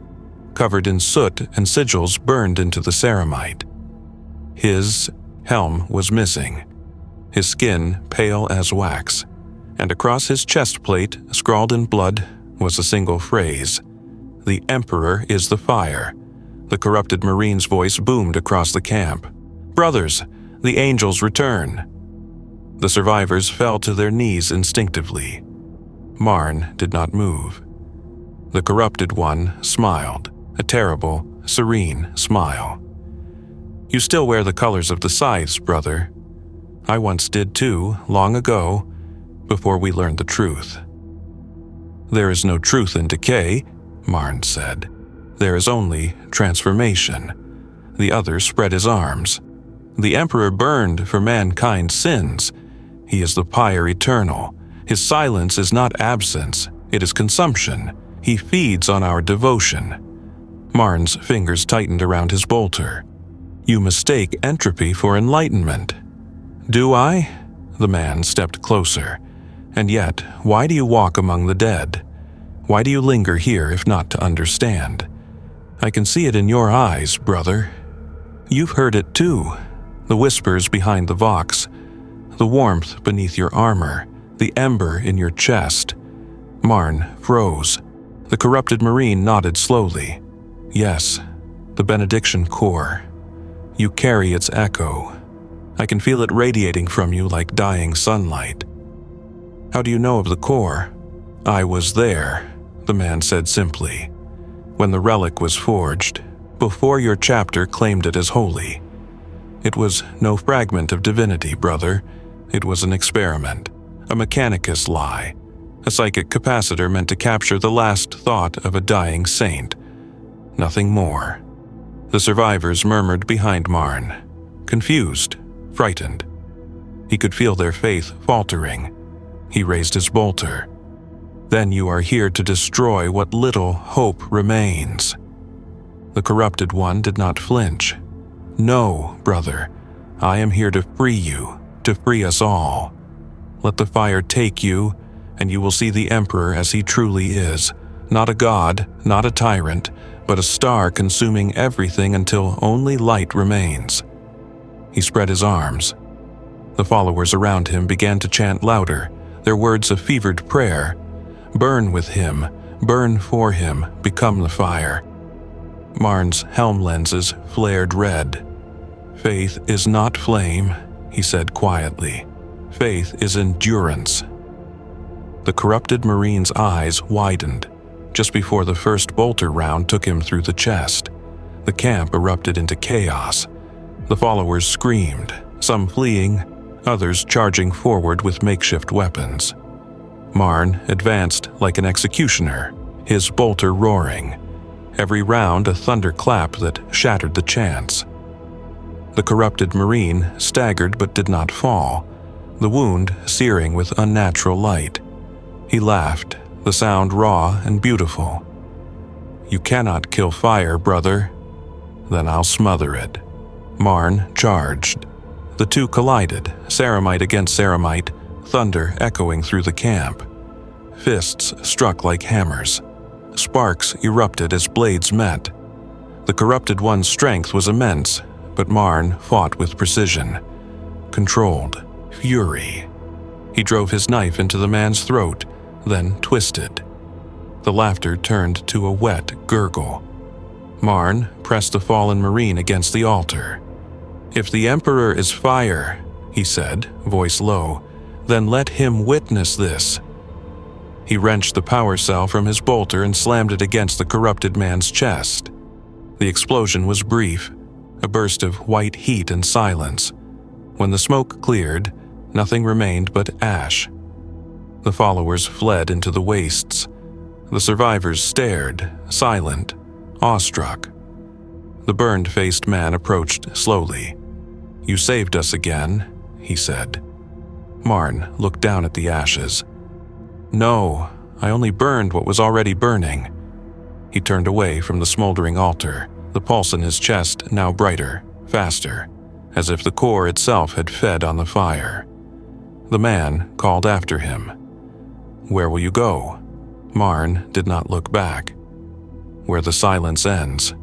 covered in soot and sigils burned into the ceramite. His helm was missing, his skin pale as wax, and across his chest plate, scrawled in blood, was a single phrase: "The Emperor is the fire." The corrupted marine's voice boomed across the camp. "Brothers, the angels return." The survivors fell to their knees instinctively. Marn did not move. The corrupted one smiled, a terrible, serene smile. "You still wear the colors of the scythes, brother. I once did too, long ago, before we learned the truth." "There is no truth in decay," Marn said. "There is only transformation." The other spread his arms. "The Emperor burned for mankind's sins. He is the pyre eternal. His silence is not absence, it is consumption. He feeds on our devotion." Marn's fingers tightened around his bolter. "You mistake entropy for enlightenment." "Do I?" The man stepped closer. "And yet, why do you walk among the dead? Why do you linger here if not to understand? I can see it in your eyes, brother. You've heard it too. The whispers behind the vox, the warmth beneath your armor, the ember in your chest." Marn froze. The corrupted marine nodded slowly. "Yes, the benediction core. You carry its echo. I can feel it radiating from you like dying sunlight." "How do you know of the core?" "I was there," the man said simply, "when the relic was forged, before your chapter claimed it as holy. It was no fragment of divinity, brother. It was an experiment, a mechanicus lie, a psychic capacitor meant to capture the last thought of a dying saint. Nothing more." The survivors murmured behind Marn, confused, frightened. He could feel their faith faltering. He raised his bolter. "Then you are here to destroy what little hope remains." The corrupted one did not flinch. "No, brother, I am here to free you, to free us all. Let the fire take you, and you will see the Emperor as he truly is, not a god, not a tyrant, but a star consuming everything until only light remains." He spread his arms. The followers around him began to chant louder, their words of fevered prayer. "Burn with him, burn for him, become the fire." Marn's helm lenses flared red. "Faith is not flame," he said quietly. "Faith is endurance." The corrupted marine's eyes widened, just before the first bolter round took him through the chest. The camp erupted into chaos. The followers screamed. some fleeing, others charging forward with makeshift weapons. Marn advanced like an executioner, his bolter roaring, every round a thunderclap that shattered the chance. The corrupted Marine staggered but did not fall, the wound searing with unnatural light. He laughed, the sound raw and beautiful. "You cannot kill fire, brother." "Then I'll smother it." Marn charged. The two collided, ceramite against ceramite, thunder echoing through the camp. Fists struck like hammers. Sparks erupted as blades met. The corrupted one's strength was immense, but Marn fought with precision. Controlled. Fury. He drove his knife into the man's throat, then twisted. The laughter turned to a wet gurgle. Marn pressed the fallen Marine against the altar. "If the Emperor is fire," he said, voice low, "then let him witness this." He wrenched the power cell from his bolter and slammed it against the corrupted man's chest. The explosion was brief, a burst of white heat and silence. When the smoke cleared, nothing remained but ash. The followers fled into the wastes. The survivors stared, silent, awestruck. The burned-faced man approached slowly. "You saved us again," he said. Marn looked down at the ashes. "No, I only burned what was already burning." He turned away from the smoldering altar, the pulse in his chest now brighter, faster, as if the core itself had fed on the fire. The man called after him. "Where will you go?" Marn did not look back. "Where the silence ends."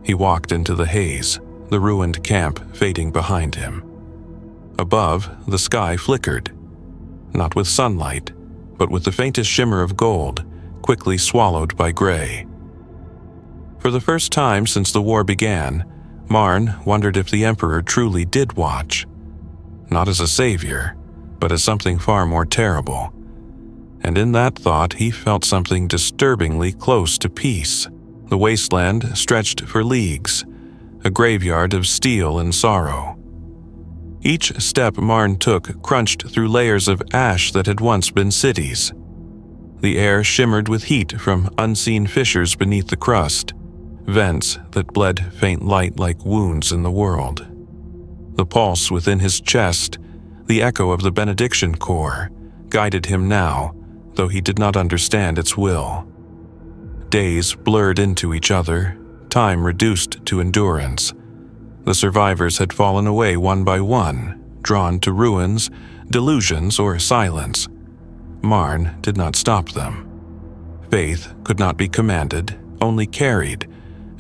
He walked into the haze, the ruined camp fading behind him. Above, the sky flickered, not with sunlight, but with the faintest shimmer of gold, quickly swallowed by gray. For the first time since the war began, Marn wondered if the Emperor truly did watch, not as a savior, but as something far more terrible. And in that thought he felt something disturbingly close to peace. The wasteland stretched for leagues, a graveyard of steel and sorrow. Each step Marn took crunched through layers of ash that had once been cities. The air shimmered with heat from unseen fissures beneath the crust, vents that bled faint light like wounds in the world. The pulse within his chest, the echo of the benediction core, guided him now, though he did not understand its will. Days blurred into each other, time reduced to endurance. The survivors had fallen away one by one, drawn to ruins, delusions, or silence. Marn did not stop them. Faith could not be commanded, only carried,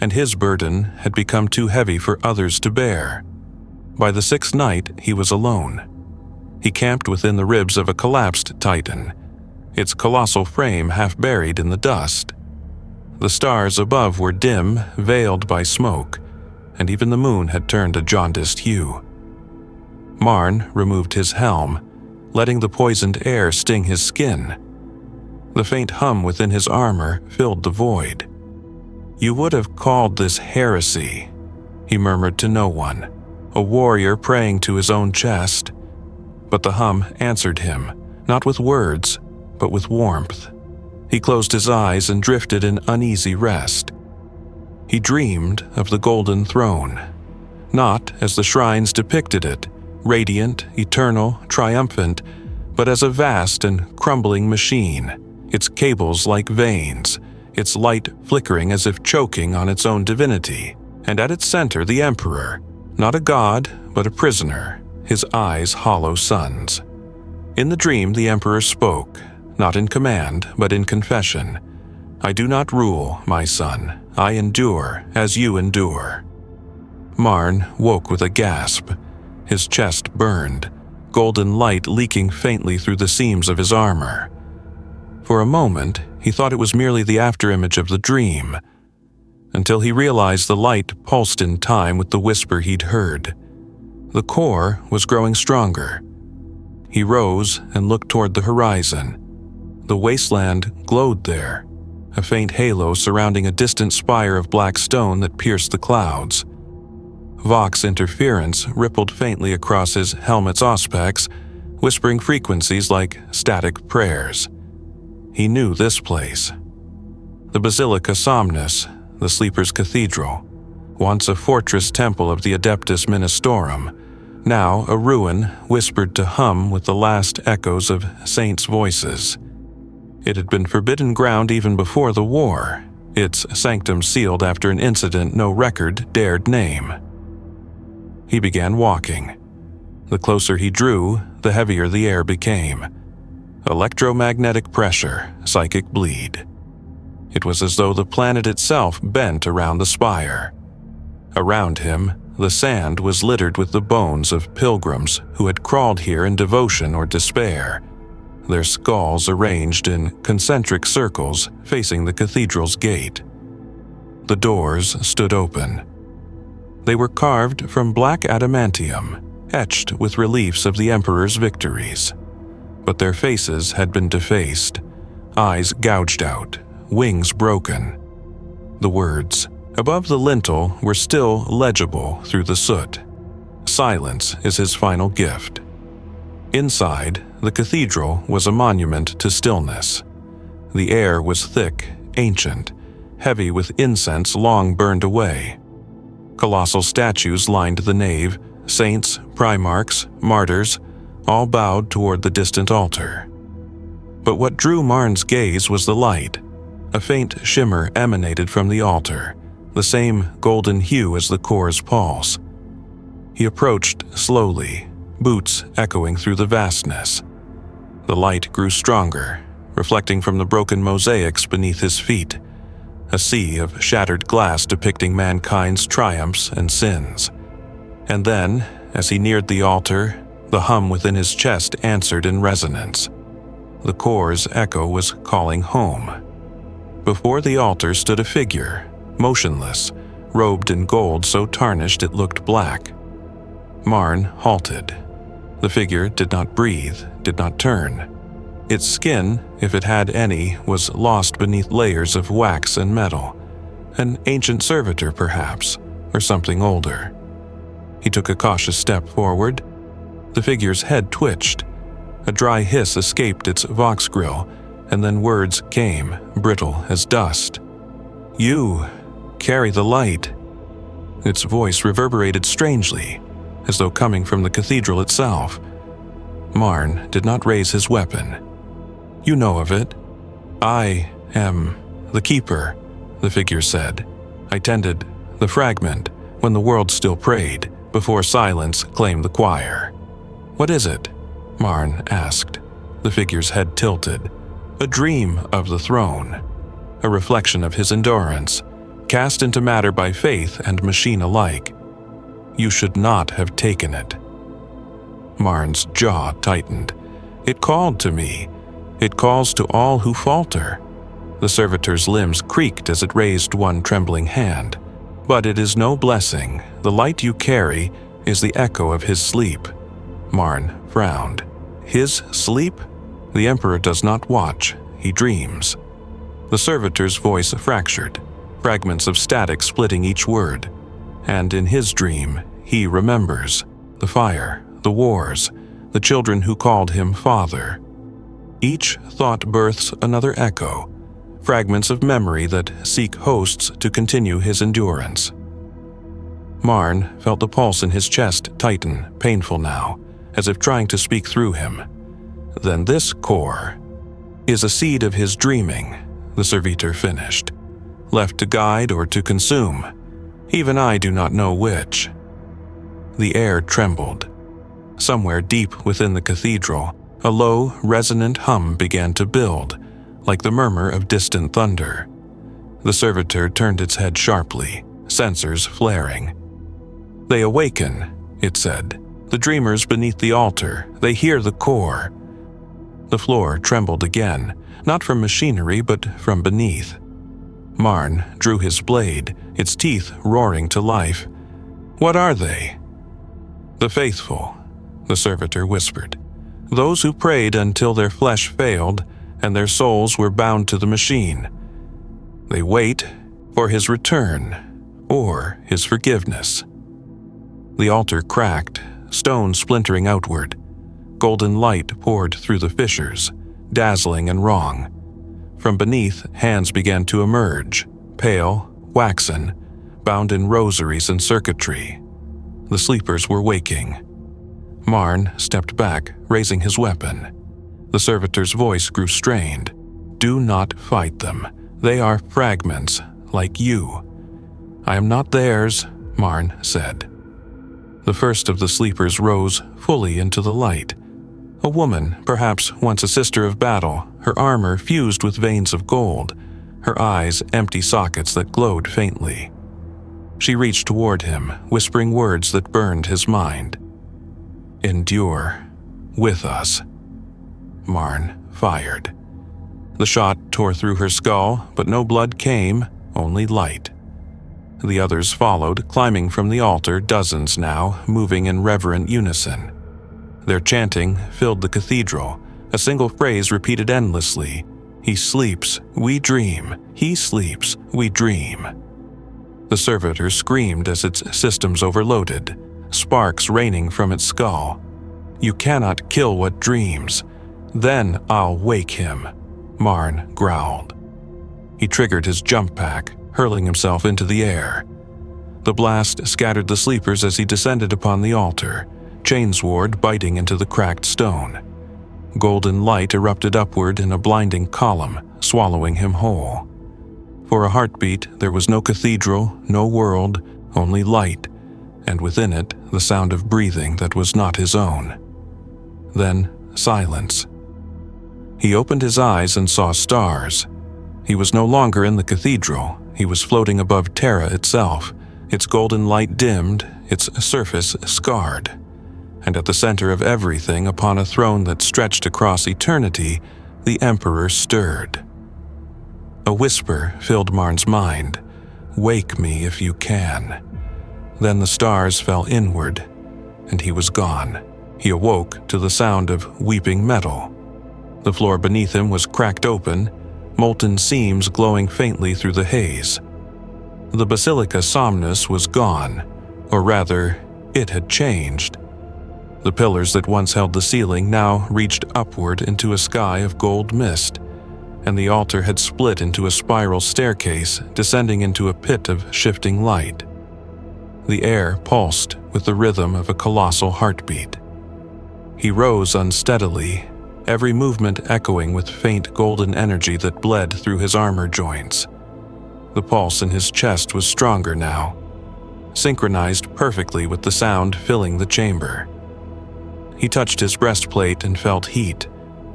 and his burden had become too heavy for others to bear. By the sixth night, he was alone. He camped within the ribs of a collapsed titan, its colossal frame half buried in the dust. The stars above were dim, veiled by smoke, and even the moon had turned a jaundiced hue. Marn removed his helm, letting the poisoned air sting his skin. The faint hum within his armor filled the void. "You would have called this heresy," he murmured to no one, a warrior praying to his own chest. But the hum answered him, not with words, but with warmth. He closed his eyes and drifted in uneasy rest. He dreamed of the golden throne, not as the shrines depicted it, radiant, eternal, triumphant, but as a vast and crumbling machine, its cables like veins, its light flickering as if choking on its own divinity, and at its center the Emperor, not a god, but a prisoner, his eyes hollow suns. In the dream the Emperor spoke, not in command, but in confession. "I do not rule, my son. I endure as you endure." Marn woke with a gasp. His chest burned, golden light leaking faintly through the seams of his armor. For a moment, he thought it was merely the afterimage of the dream, until he realized the light pulsed in time with the whisper he'd heard. The core was growing stronger. He rose and looked toward the horizon. The wasteland glowed there, a faint halo surrounding a distant spire of black stone that pierced the clouds. Vox interference rippled faintly across his helmet's auspex, whispering frequencies like static prayers. He knew this place. The Basilica Somnus, the Sleeper's Cathedral, once a fortress temple of the Adeptus Ministorum, now a ruin whispered to hum with the last echoes of saints' voices. It had been forbidden ground even before the war, its sanctum sealed after an incident no record dared name. He began walking. The closer he drew, the heavier the air became. Electromagnetic pressure, psychic bleed. It was as though the planet itself bent around the spire. Around him, the sand was littered with the bones of pilgrims who had crawled here in devotion or despair, their skulls arranged in concentric circles facing the cathedral's gate. The doors stood open. They were carved from black adamantium, etched with reliefs of the Emperor's victories. But their faces had been defaced, eyes gouged out, wings broken. The words above the lintel were still legible through the soot. Silence is his final gift. Inside, the cathedral was a monument to stillness. The air was thick, ancient, heavy with incense long burned away. Colossal statues lined the nave, saints, primarchs, martyrs, all bowed toward the distant altar. But what drew Marn's gaze was the light. A faint shimmer emanated from the altar, the same golden hue as the core's pulse. He approached slowly, boots echoing through the vastness. The light grew stronger, reflecting from the broken mosaics beneath his feet, a sea of shattered glass depicting mankind's triumphs and sins. And then, as he neared the altar, the hum within his chest answered in resonance. The core's echo was calling home. Before the altar stood a figure, motionless, robed in gold so tarnished it looked black. Marn halted. The figure did not breathe, did not turn. Its skin, if it had any, was lost beneath layers of wax and metal. An ancient servitor, perhaps, or something older. He took a cautious step forward. The figure's head twitched. A dry hiss escaped its vox grill, and then words came, brittle as dust. "You carry the light." Its voice reverberated strangely, as though coming from the cathedral itself. Marn did not raise his weapon. "You know of it." "I am the keeper," the figure said. "I tended the fragment when the world still prayed, before silence claimed the choir." "What is it?" Marn asked. The figure's head tilted. "A dream of the throne, a reflection of his endurance, cast into matter by faith and machine alike. You should not have taken it." Marn's jaw tightened. "It called to me. It calls to all who falter." The servitor's limbs creaked as it raised one trembling hand. "But it is no blessing. The light you carry is the echo of his sleep." Marn frowned. "His sleep? The Emperor does not watch. He dreams." The servitor's voice fractured, fragments of static splitting each word. And in his dream, he remembers the fire, the wars, the children who called him father. Each thought births another echo, fragments of memory that seek hosts to continue his endurance. Marn felt the pulse in his chest tighten, painful now, as if trying to speak through him. "Then this core is a seed of his dreaming," the servitor finished. "Left to guide or to consume. Even I do not know which." The air trembled. Somewhere deep within the cathedral, a low, resonant hum began to build, like the murmur of distant thunder. The servitor turned its head sharply, sensors flaring. "They awaken," it said. "The dreamers beneath the altar, they hear the core." The floor trembled again, not from machinery but from beneath. Marn drew his blade, its teeth roaring to life. "What are they?" "The faithful," the servitor whispered. "Those who prayed until their flesh failed and their souls were bound to the machine. They wait for his return or his forgiveness." The altar cracked, stone splintering outward. Golden light poured through the fissures, dazzling and wrong. From beneath, hands began to emerge, pale, waxen, bound in rosaries and circuitry. The sleepers were waking. Marn stepped back, raising his weapon. The servitor's voice grew strained. "Do not fight them. They are fragments, like you." "I am not theirs," Marn said. The first of the sleepers rose fully into the light. A woman, perhaps once a sister of battle, her armor fused with veins of gold, her eyes empty sockets that glowed faintly. She reached toward him, whispering words that burned his mind. "Endure with us." Marn fired. The shot tore through her skull, but no blood came, only light. The others followed, climbing from the altar, dozens now, moving in reverent unison. Their chanting filled the cathedral, a single phrase repeated endlessly. "He sleeps, we dream. He sleeps, we dream." The servitor screamed as its systems overloaded, sparks raining from its skull. "You cannot kill what dreams. Then I'll wake him," Marn growled. He triggered his jump pack, hurling himself into the air. The blast scattered the sleepers as he descended upon the altar, chainsword biting into the cracked stone. Golden light erupted upward in a blinding column, swallowing him whole. For a heartbeat, there was no cathedral, no world, only light, and within it, the sound of breathing that was not his own. Then, silence. He opened his eyes and saw stars. He was no longer in the cathedral. He was floating above Terra itself, its golden light dimmed, its surface scarred. And at the center of everything, upon a throne that stretched across eternity, the Emperor stirred. A whisper filled Marn's mind. "Wake me if you can." Then the stars fell inward, and he was gone. He awoke to the sound of weeping metal. The floor beneath him was cracked open, molten seams glowing faintly through the haze. The Basilica Somnus was gone, or rather, it had changed. The pillars that once held the ceiling now reached upward into a sky of gold mist, and the altar had split into a spiral staircase descending into a pit of shifting light. The air pulsed with the rhythm of a colossal heartbeat. He rose unsteadily, every movement echoing with faint golden energy that bled through his armor joints. The pulse in his chest was stronger now, synchronized perfectly with the sound filling the chamber. He touched his breastplate and felt heat,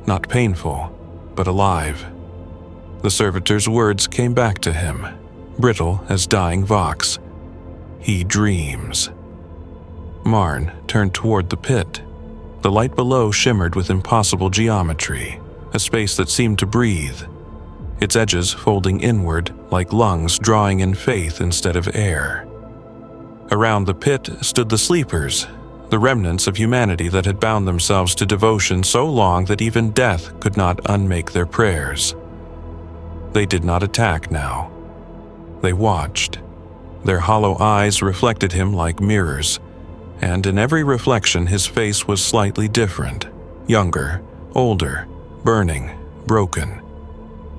not painful, but alive. The servitor's words came back to him, brittle as dying vox. "He dreams." Marn turned toward the pit. The light below shimmered with impossible geometry, a space that seemed to breathe, its edges folding inward like lungs drawing in faith instead of air. Around the pit stood the sleepers, the remnants of humanity that had bound themselves to devotion so long that even death could not unmake their prayers. They did not attack now. They watched. Their hollow eyes reflected him like mirrors, and in every reflection his face was slightly different, younger, older, burning, broken.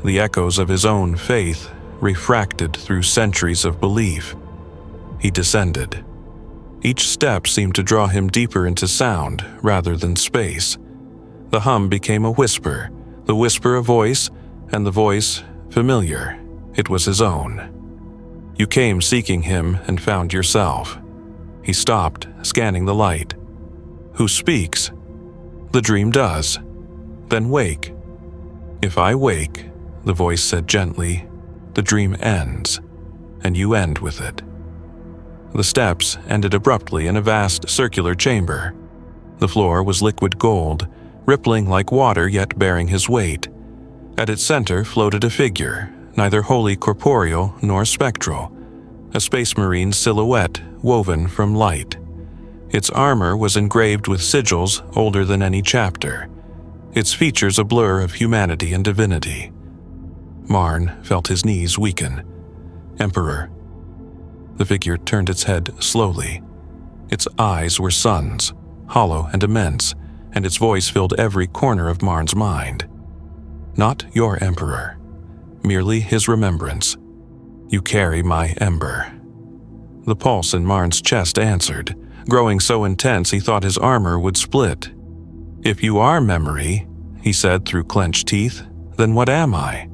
The echoes of his own faith refracted through centuries of belief. He descended. Each step seemed to draw him deeper into sound rather than space. The hum became a whisper, the whisper a voice, and the voice familiar. It was his own. "You came seeking him and found yourself." He stopped, scanning the light. "Who speaks?" "The dream does." "Then wake." "If I wake," the voice said gently, "the dream ends, and you end with it." The steps ended abruptly in a vast circular chamber. The floor was liquid gold, rippling like water yet bearing his weight. At its center floated a figure, neither wholly corporeal nor spectral, a space marine silhouette woven from light. Its armor was engraved with sigils older than any chapter, its features a blur of humanity and divinity. Marn felt his knees weaken. "Emperor." The figure turned its head slowly. Its eyes were suns, hollow and immense, and its voice filled every corner of Marn's mind. Not your emperor, merely his remembrance. You carry my ember. The pulse in Marn's chest answered, growing so intense he thought his armor would split. If you are memory, he said through clenched teeth, then what am I?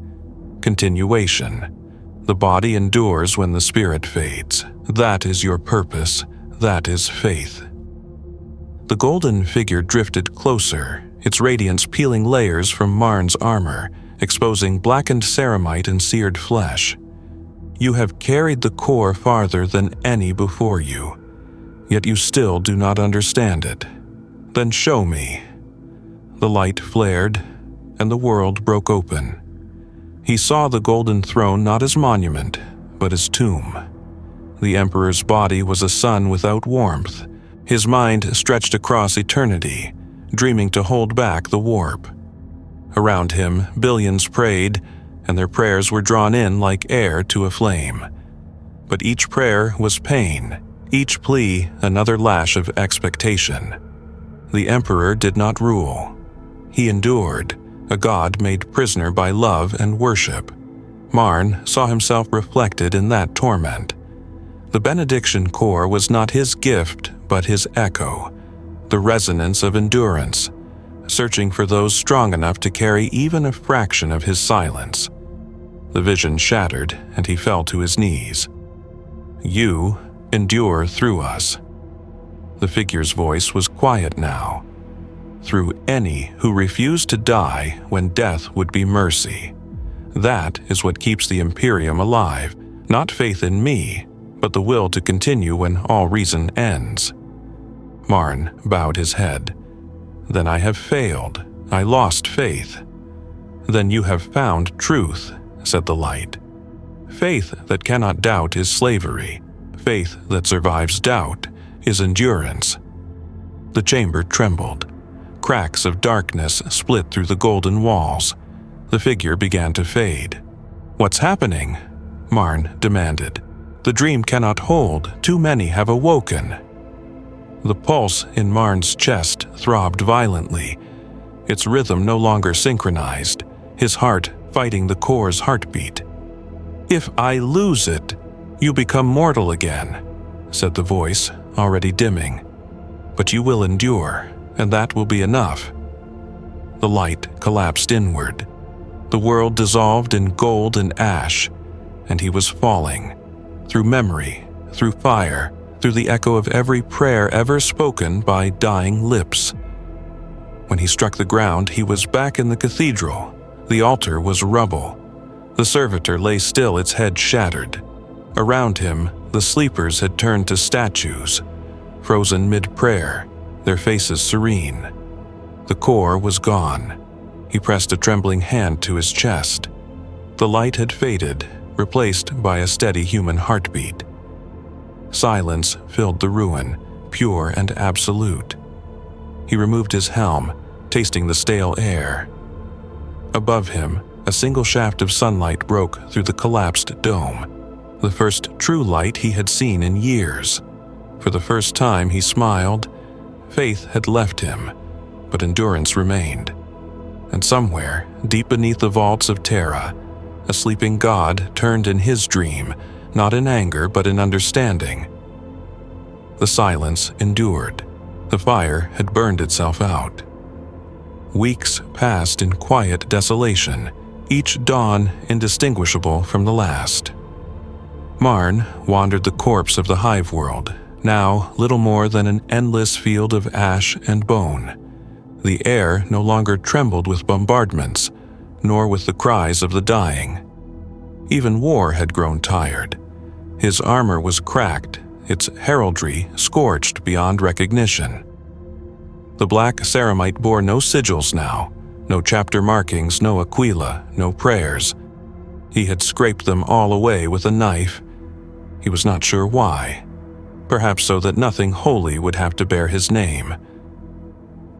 Continuation. The body endures when the spirit fades. That is your purpose. That is faith. The golden figure drifted closer, its radiance peeling layers from Marn's armor, exposing blackened ceramite and seared flesh. You have carried the core farther than any before you, yet you still do not understand it. Then show me. The light flared, and the world broke open. He saw the golden throne not as monument, but as tomb. The emperor's body was a sun without warmth. His mind stretched across eternity, dreaming to hold back the warp. Around him, billions prayed, and their prayers were drawn in like air to a flame. But each prayer was pain, each plea another lash of expectation. The emperor did not rule. He endured, a god made prisoner by love and worship. Marn saw himself reflected in that torment. The benediction core was not his gift, but his echo, the resonance of endurance, searching for those strong enough to carry even a fraction of his silence. The vision shattered, and he fell to his knees. You endure through us. The figure's voice was quiet now. Through any who refuse to die when death would be mercy. That is what keeps the Imperium alive, not faith in me, but the will to continue when all reason ends. Marn bowed his head. Then I have failed. I lost faith. Then you have found truth, said the light. Faith that cannot doubt is slavery. Faith that survives doubt is endurance. The chamber trembled. Cracks of darkness split through the golden walls. The figure began to fade. What's happening? Marn demanded. The dream cannot hold. Too many have awoken. The pulse in Marn's chest throbbed violently, its rhythm no longer synchronized, his heart fighting the core's heartbeat. If I lose it, you become mortal again, said the voice, already dimming. But you will endure, and that will be enough. The light collapsed inward. The world dissolved in gold and ash, and he was falling. Through memory, through fire, through the echo of every prayer ever spoken by dying lips. When he struck the ground, he was back in the cathedral. The altar was rubble. The servitor lay still, its head shattered. Around him, the sleepers had turned to statues, frozen mid-prayer, their faces serene. The core was gone. He pressed a trembling hand to his chest. The light had faded, replaced by a steady human heartbeat. Silence filled the ruin, pure and absolute. He removed his helm, tasting the stale air. Above him, a single shaft of sunlight broke through the collapsed dome, the first true light he had seen in years. For the first time he smiled. Faith had left him, but endurance remained. And somewhere, deep beneath the vaults of Terra, a sleeping god turned in his dream, not in anger but in understanding. The silence endured. The fire had burned itself out. Weeks passed in quiet desolation, each dawn indistinguishable from the last. Marn wandered the corpse of the hive world, now little more than an endless field of ash and bone. The air no longer trembled with bombardments, nor with the cries of the dying. Even war had grown tired. His armor was cracked, its heraldry scorched beyond recognition. The black ceramite bore no sigils now, no chapter markings, no aquila, no prayers. He had scraped them all away with a knife. He was not sure why. Perhaps so that nothing holy would have to bear his name.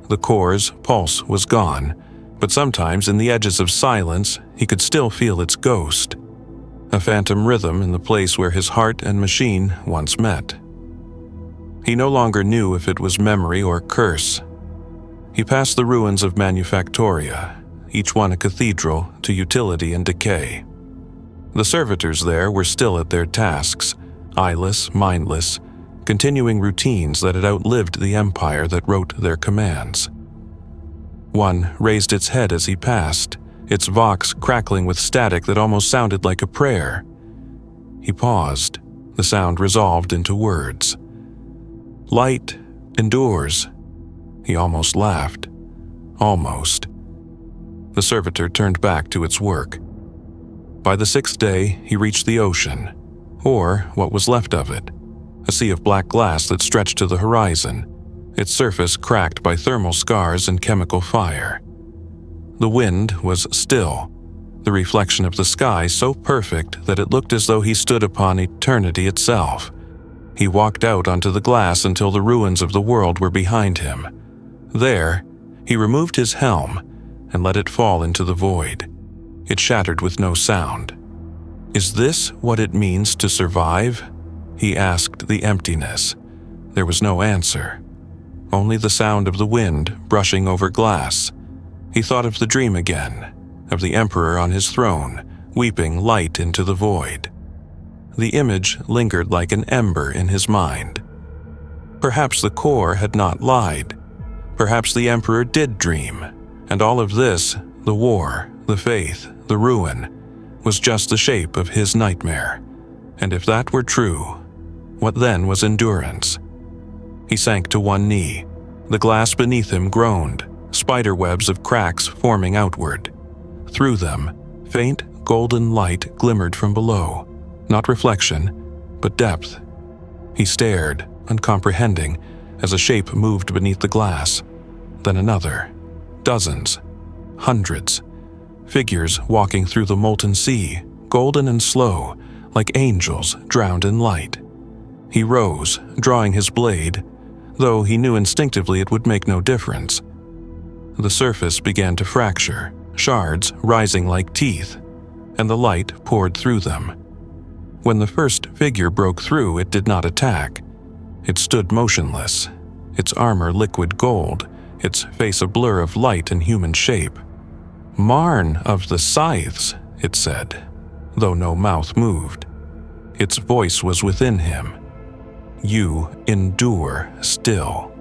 The core's pulse was gone, but sometimes in the edges of silence he could still feel its ghost, a phantom rhythm in the place where his heart and machine once met. He no longer knew if it was memory or curse. He passed the ruins of Manufactoria, each one a cathedral to utility and decay. The servitors there were still at their tasks, eyeless, mindless, continuing routines that had outlived the empire that wrote their commands. One raised its head as he passed, its vox crackling with static that almost sounded like a prayer. He paused, the sound resolved into words. "Light endures." He almost laughed. Almost. The servitor turned back to its work. By the 6th day, he reached the ocean, or what was left of it, a sea of black glass that stretched to the horizon, its surface cracked by thermal scars and chemical fire. The wind was still, the reflection of the sky so perfect that it looked as though he stood upon eternity itself. He walked out onto the glass until the ruins of the world were behind him. There, he removed his helm and let it fall into the void. It shattered with no sound. "Is this what it means to survive?" he asked the emptiness. There was no answer, only the sound of the wind brushing over glass. He thought of the dream again, of the emperor on his throne, weeping light into the void. The image lingered like an ember in his mind. Perhaps the core had not lied. Perhaps the emperor did dream, and all of this, the war, the faith, the ruin, was just the shape of his nightmare. And if that were true, what then was endurance? He sank to one knee. The glass beneath him groaned, spider webs of cracks forming outward. Through them, faint golden light glimmered from below, not reflection, but depth. He stared, uncomprehending, as a shape moved beneath the glass. Then another. Dozens. Hundreds. Figures walking through the molten sea, golden and slow, like angels drowned in light. He rose, drawing his blade, though he knew instinctively it would make no difference. The surface began to fracture, shards rising like teeth, and the light poured through them. When the first figure broke through, it did not attack. It stood motionless, its armor liquid gold, its face a blur of light and human shape. "Marn of the Scythes," it said, though no mouth moved. Its voice was within him. "You endure still."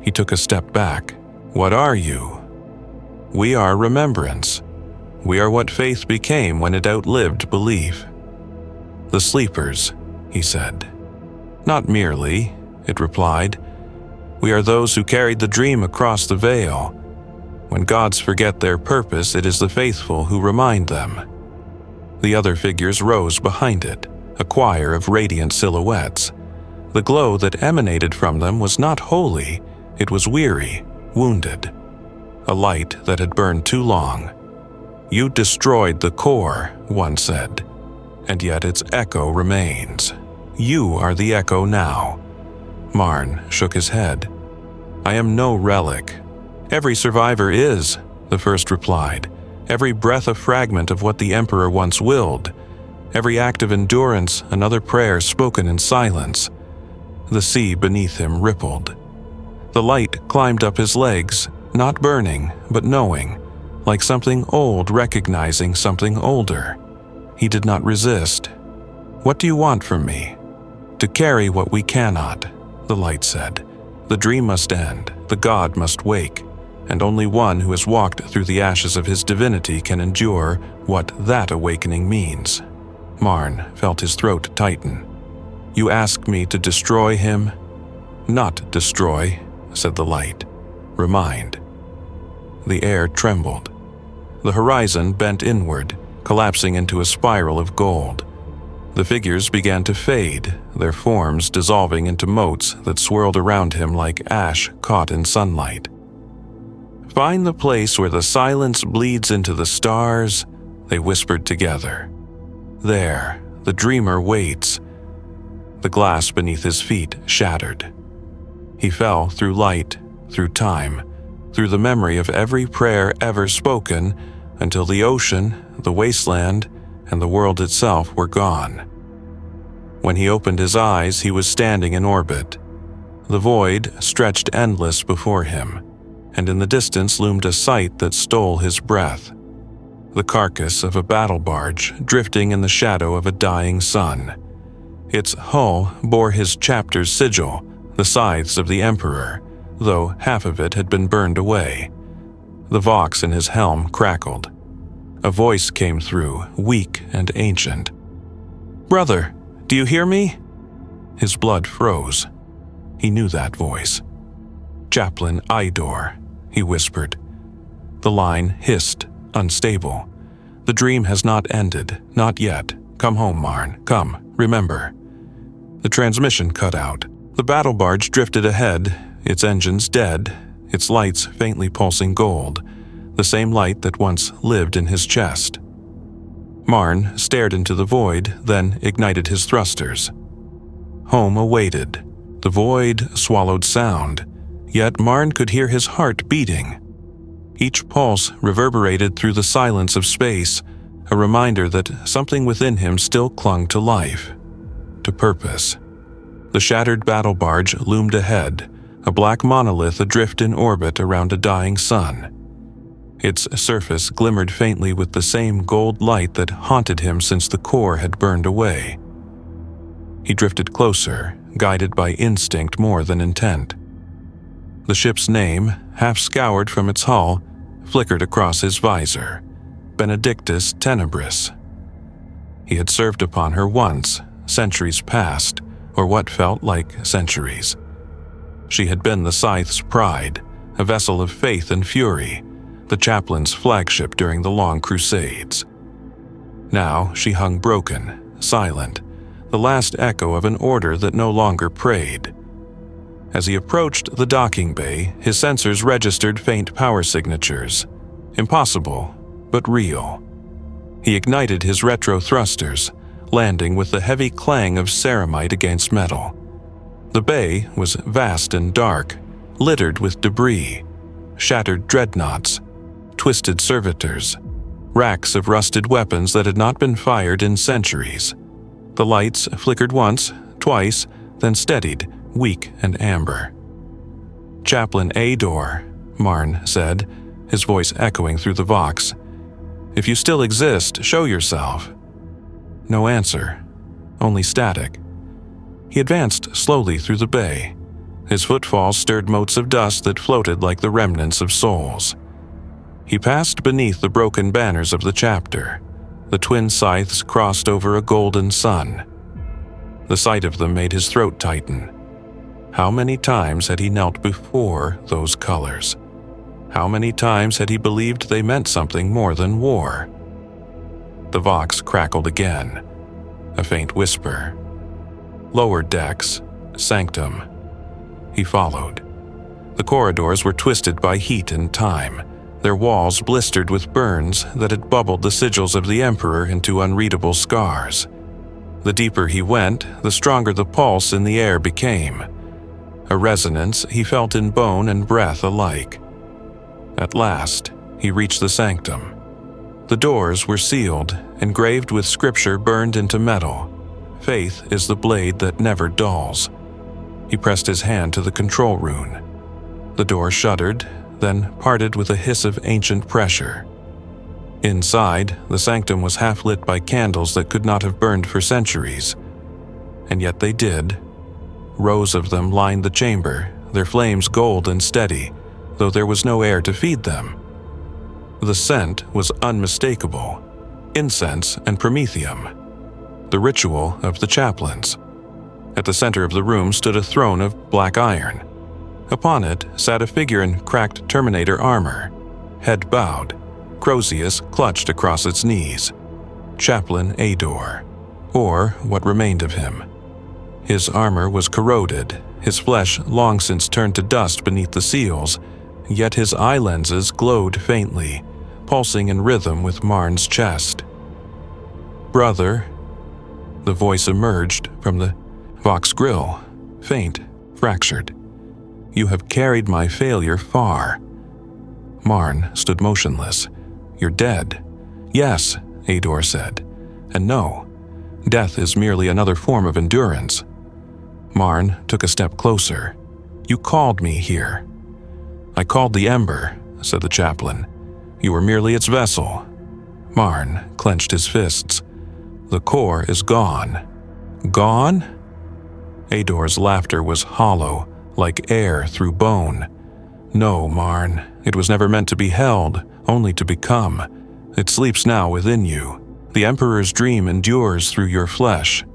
He took a step back. "What are you?" "We are remembrance. We are what faith became when it outlived belief." "The sleepers," he said. "Not merely," it replied. "We are those who carried the dream across the veil. When gods forget their purpose, it is the faithful who remind them." The other figures rose behind it, a choir of radiant silhouettes. The glow that emanated from them was not holy, it was weary, wounded. A light that had burned too long. "You destroyed the core," one said, "and yet its echo remains. You are the echo now." Marn shook his head. "I am no relic. Every survivor is," the first replied. "Every breath a fragment of what the Emperor once willed. Every act of endurance another prayer spoken in silence." The sea beneath him rippled. The light climbed up his legs, not burning, but knowing, like something old recognizing something older. He did not resist. "What do you want from me?" "To carry what we cannot," the light said. "The dream must end, the god must wake, and only one who has walked through the ashes of his divinity can endure what that awakening means." Marn felt his throat tighten. "You ask me to destroy him?" "Not destroy," said the light. "Remind." The air trembled. The horizon bent inward, collapsing into a spiral of gold. The figures began to fade, their forms dissolving into motes that swirled around him like ash caught in sunlight. "Find the place where the silence bleeds into the stars," they whispered together. "There, the dreamer waits." The glass beneath his feet shattered. He fell through light, through time, through the memory of every prayer ever spoken, until the ocean, the wasteland, and the world itself were gone. When he opened his eyes, he was standing in orbit. The void stretched endless before him, and in the distance loomed a sight that stole his breath. The carcass of a battle barge drifting in the shadow of a dying sun. Its hull bore his chapter's sigil, the scythes of the Emperor, though half of it had been burned away. The vox in his helm crackled. A voice came through, weak and ancient. "Brother, do you hear me?" His blood froze. He knew that voice. "Chaplain Idor," he whispered. The line hissed, unstable. "The dream has not ended, not yet. Come home, Marn, come, remember." The transmission cut out. The battle barge drifted ahead, its engines dead, its lights faintly pulsing gold, the same light that once lived in his chest. Marn stared into the void, then ignited his thrusters. Home awaited. The void swallowed sound, yet Marn could hear his heart beating. Each pulse reverberated through the silence of space, a reminder that something within him still clung to life, to purpose. The shattered battle barge loomed ahead, a black monolith adrift in orbit around a dying sun. Its surface glimmered faintly with the same gold light that haunted him since the core had burned away. He drifted closer, guided by instinct more than intent. The ship's name, half scoured from its hull, flickered across his visor. Benedictus Tenebris. He had served upon her once, centuries past, or what felt like centuries. She had been the Scythe's pride, a vessel of faith and fury, the chaplain's flagship during the long crusades. Now she hung broken, silent, the last echo of an order that no longer prayed. As he approached the docking bay, his sensors registered faint power signatures. Impossible, but real. He ignited his retro thrusters, landing with the heavy clang of ceramite against metal. The bay was vast and dark, littered with debris, shattered dreadnoughts, twisted servitors, racks of rusted weapons that had not been fired in centuries. The lights flickered once, twice, then steadied, weak and amber. "Chaplain Ador," Marn said, his voice echoing through the vox. "If you still exist, show yourself." No answer, only static. He advanced slowly through the bay. His footfalls stirred motes of dust that floated like the remnants of souls. He passed beneath the broken banners of the chapter. The twin scythes crossed over a golden sun. The sight of them made his throat tighten. How many times had he knelt before those colors? How many times had he believed they meant something more than war? The vox crackled again. A faint whisper. "Lower decks, sanctum." He followed. The corridors were twisted by heat and time, their walls blistered with burns that had bubbled the sigils of the Emperor into unreadable scars. The deeper he went, the stronger the pulse in the air became. A resonance he felt in bone and breath alike. At last, he reached the sanctum. The doors were sealed, engraved with scripture burned into metal. Faith is the blade that never dulls. He pressed his hand to the control rune. The door shuddered, then parted with a hiss of ancient pressure. Inside, the sanctum was half lit by candles that could not have burned for centuries. And yet they did. Rows of them lined the chamber, their flames gold and steady, though there was no air to feed them. The scent was unmistakable. Incense and promethium. The ritual of the chaplains. At the center of the room stood a throne of black iron. Upon it sat a figure in cracked Terminator armor, head bowed, Crozius clutched across its knees. Chaplain Ador, or what remained of him. His armor was corroded, his flesh long since turned to dust beneath the seals, yet his eye lenses glowed faintly, pulsing in rhythm with Marn's chest. "Brother," the voice emerged from the vox grill, faint, fractured. "You have carried my failure far." Marn stood motionless. "You're dead." "Yes," Ador said. "And no, death is merely another form of endurance." Marn took a step closer. You called me here." "I called the Ember," said the chaplain. "You were merely its vessel." Marn clenched his fists. "The core is gone." "Gone?" Ador's laughter was hollow, like air through bone. "No, Marn, it was never meant to be held, only to become. It sleeps now within you. The Emperor's dream endures through your flesh."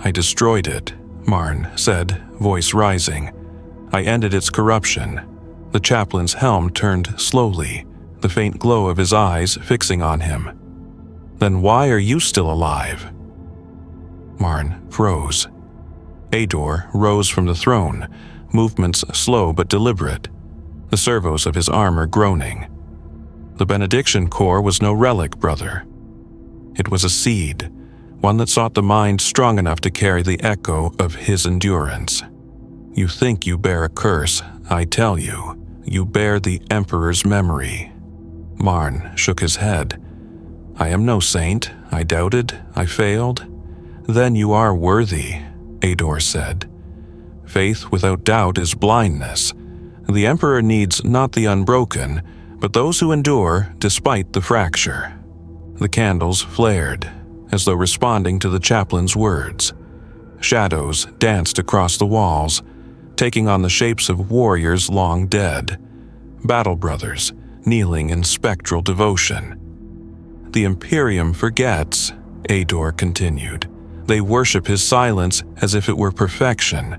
"I destroyed it," Marn said, voice rising. "I ended its corruption." The chaplain's helm turned slowly, the faint glow of his eyes fixing on him. "Then why are you still alive?" Marn froze. Ador rose from the throne, movements slow but deliberate, the servos of his armor groaning. "The benediction core was no relic, brother. It was a seed, one that sought the mind strong enough to carry the echo of his endurance. You think you bear a curse, I tell you, you bear the Emperor's memory." Marn shook his head. "I am no saint. I doubted. I failed." "Then you are worthy," Ador said. "Faith without doubt is blindness. The Emperor needs not the unbroken, but those who endure despite the fracture." The candles flared, as though responding to the chaplain's words. Shadows danced across the walls, taking on the shapes of warriors long dead, battle brothers kneeling in spectral devotion. "The Imperium forgets," Ador continued. "They worship his silence as if it were perfection.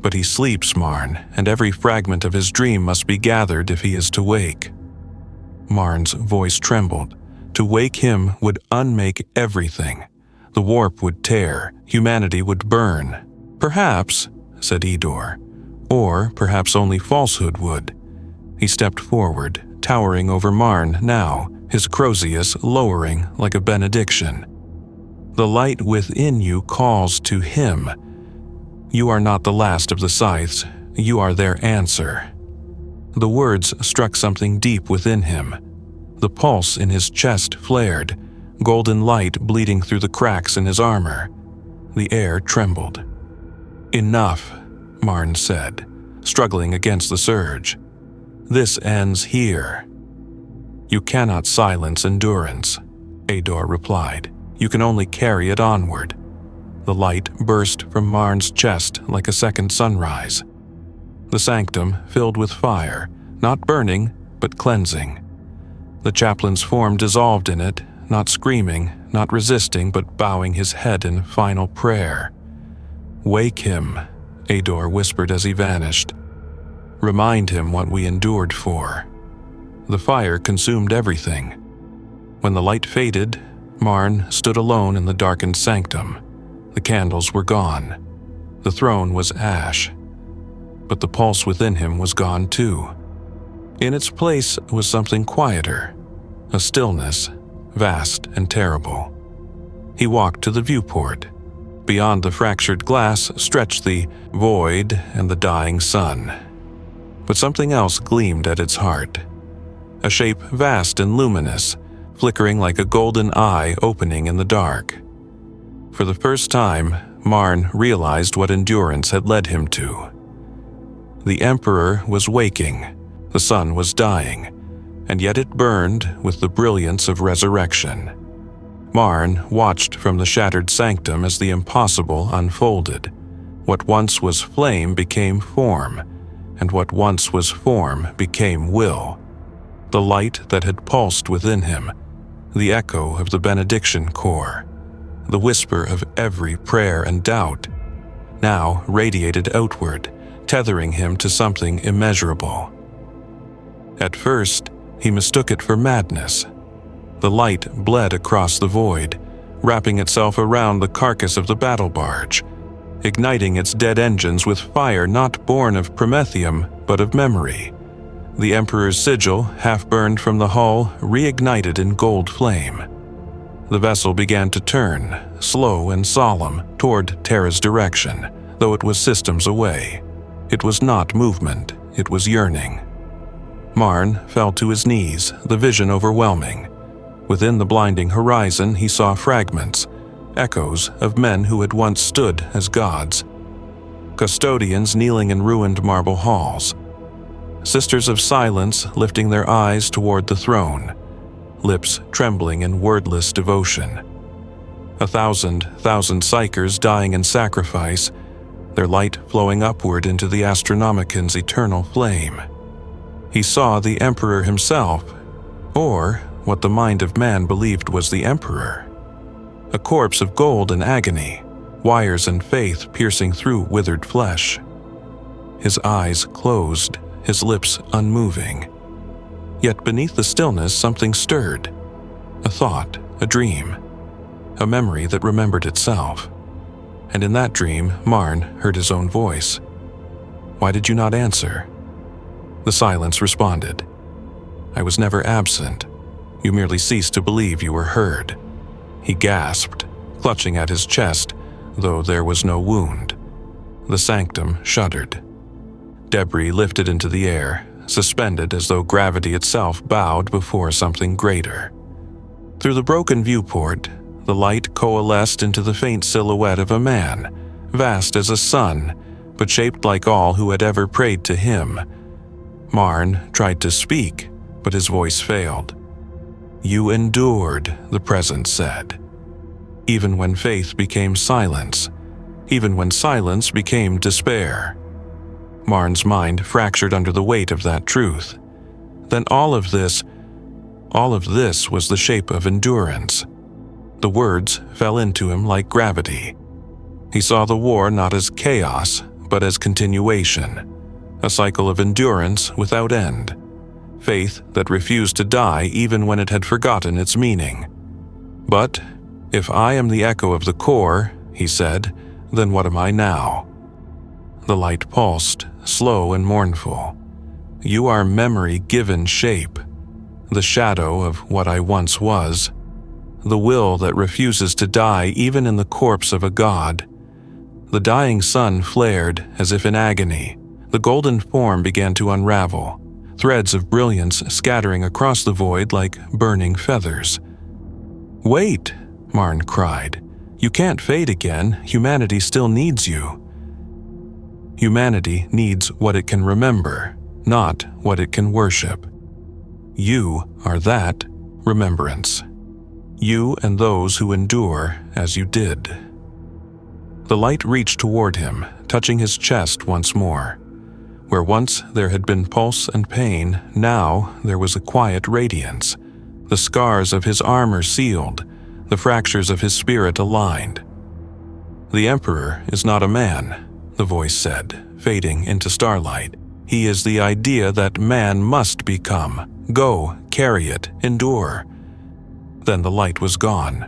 But he sleeps, Marn, and every fragment of his dream must be gathered if he is to wake." Marn's voice trembled. To wake him would unmake everything. The warp would tear, humanity would burn. "Perhaps," said Ador, "or perhaps only falsehood would." He stepped forward, towering over Marn now, his Crozius lowering like a benediction. "The light within you calls to him. You are not the last of the scythes, you are their answer." The words struck something deep within him. The pulse in his chest flared, golden light bleeding through the cracks in his armor. The air trembled. "Enough," Marn said, struggling against the surge. "This ends here." "You cannot silence endurance," Ador replied. "You can only carry it onward." The light burst from Marn's chest like a second sunrise. The sanctum filled with fire, not burning, but cleansing. The chaplain's form dissolved in it, not screaming, not resisting, but bowing his head in final prayer. "Wake him," Ador whispered as he vanished. "Remind him what we endured for." The fire consumed everything. When the light faded, Marn stood alone in the darkened sanctum. The candles were gone. The throne was ash. But the pulse within him was gone too. In its place was something quieter, a stillness, vast and terrible. He walked to the viewport. Beyond the fractured glass stretched the void and the dying sun. But something else gleamed at its heart. A shape vast and luminous, flickering like a golden eye opening in the dark. For the first time, Marn realized what endurance had led him to. The Emperor was waking, the sun was dying, and yet it burned with the brilliance of resurrection. Marn watched from the shattered sanctum as the impossible unfolded. What once was flame became form, and what once was form became will. The light that had pulsed within him, the echo of the benediction core, the whisper of every prayer and doubt, now radiated outward, tethering him to something immeasurable. At first, he mistook it for madness. The light bled across the void, wrapping itself around the carcass of the battle barge, igniting its dead engines with fire not born of promethium, but of memory. The Emperor's sigil, half-burned from the hull, reignited in gold flame. The vessel began to turn, slow and solemn, toward Terra's direction, though it was systems away. It was not movement, it was yearning. Marn fell to his knees, the vision overwhelming. Within the blinding horizon he saw fragments, echoes of men who had once stood as gods. custodians kneeling in ruined marble halls, sisters of silence lifting their eyes toward the throne, lips trembling in wordless devotion. 1,000 psychers dying in sacrifice, their light flowing upward into the Astronomican's eternal flame. He saw the Emperor himself, or what the mind of man believed was the Emperor. A corpse of gold and agony, wires and faith piercing through withered flesh. His eyes closed, his lips unmoving. Yet beneath the stillness something stirred. A thought, a dream, a memory that remembered itself. And in that dream, Marn heard his own voice. "Why did you not answer?" The silence responded. "I was never absent. You merely ceased to believe you were heard." He gasped, clutching at his chest, though there was no wound. The sanctum shuddered. Debris lifted into the air, suspended as though gravity itself bowed before something greater. Through the broken viewport, the light coalesced into the faint silhouette of a man, vast as a sun, but shaped like all who had ever prayed to him. Marn tried to speak, but his voice failed. "You endured," the presence said. Even when faith became silence, even when silence became despair. Marn's mind fractured under the weight of that truth. Then all of this was the shape of endurance. The words fell into him like gravity. He saw the war not as chaos, but as continuation, a cycle of endurance without end, faith that refused to die even when it had forgotten its meaning. "But if I am the echo of the core," he said, "then what am I now?" The light pulsed, slow and mournful. "You are memory given shape, the shadow of what I once was, the will that refuses to die even in the corpse of a god." The dying sun flared as if in agony. The golden form began to unravel, threads of brilliance scattering across the void like burning feathers. "Wait!" Marn cried. "You can't fade again. Humanity still needs you." Humanity needs what it can remember, not what it can worship. You are that remembrance. You and those who endure as you did. The light reached toward him, touching his chest once more. Where once there had been pulse and pain, now there was a quiet radiance. The scars of his armor sealed, the fractures of his spirit aligned. "The Emperor is not a man," the voice said, fading into starlight. "He is the idea that man must become. Go, carry it, endure." Then the light was gone.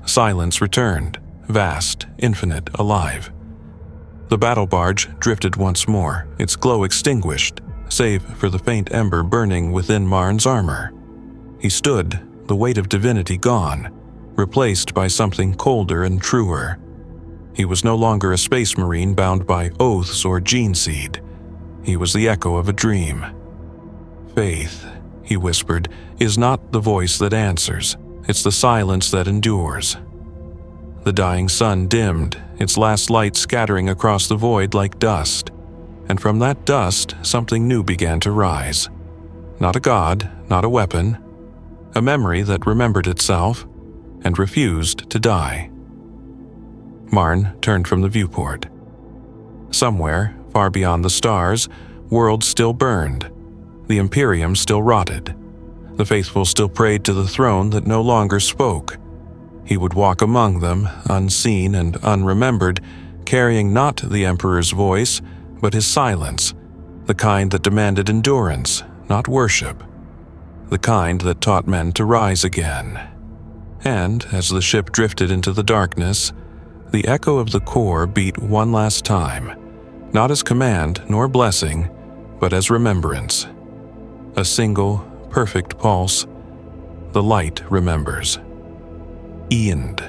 Silence returned, vast, infinite, alive. The battle barge drifted once more, its glow extinguished, save for the faint ember burning within Marn's armor. He stood, the weight of divinity gone, replaced by something colder and truer. He was no longer a space marine bound by oaths or gene seed. He was the echo of a dream. "Faith," he whispered, "is not the voice that answers. It's the silence that endures." The dying sun dimmed, its last light scattering across the void like dust. And from that dust, something new began to rise. Not a god, not a weapon. A memory that remembered itself and refused to die. Marn turned from the viewport. Somewhere, far beyond the stars, worlds still burned. The Imperium still rotted. The faithful still prayed to the throne that no longer spoke. He would walk among them, unseen and unremembered, carrying not the Emperor's voice, but his silence, the kind that demanded endurance, not worship, the kind that taught men to rise again. And as the ship drifted into the darkness, the echo of the core beat one last time, not as command nor blessing, but as remembrance. A single, perfect pulse. The light remembers. End.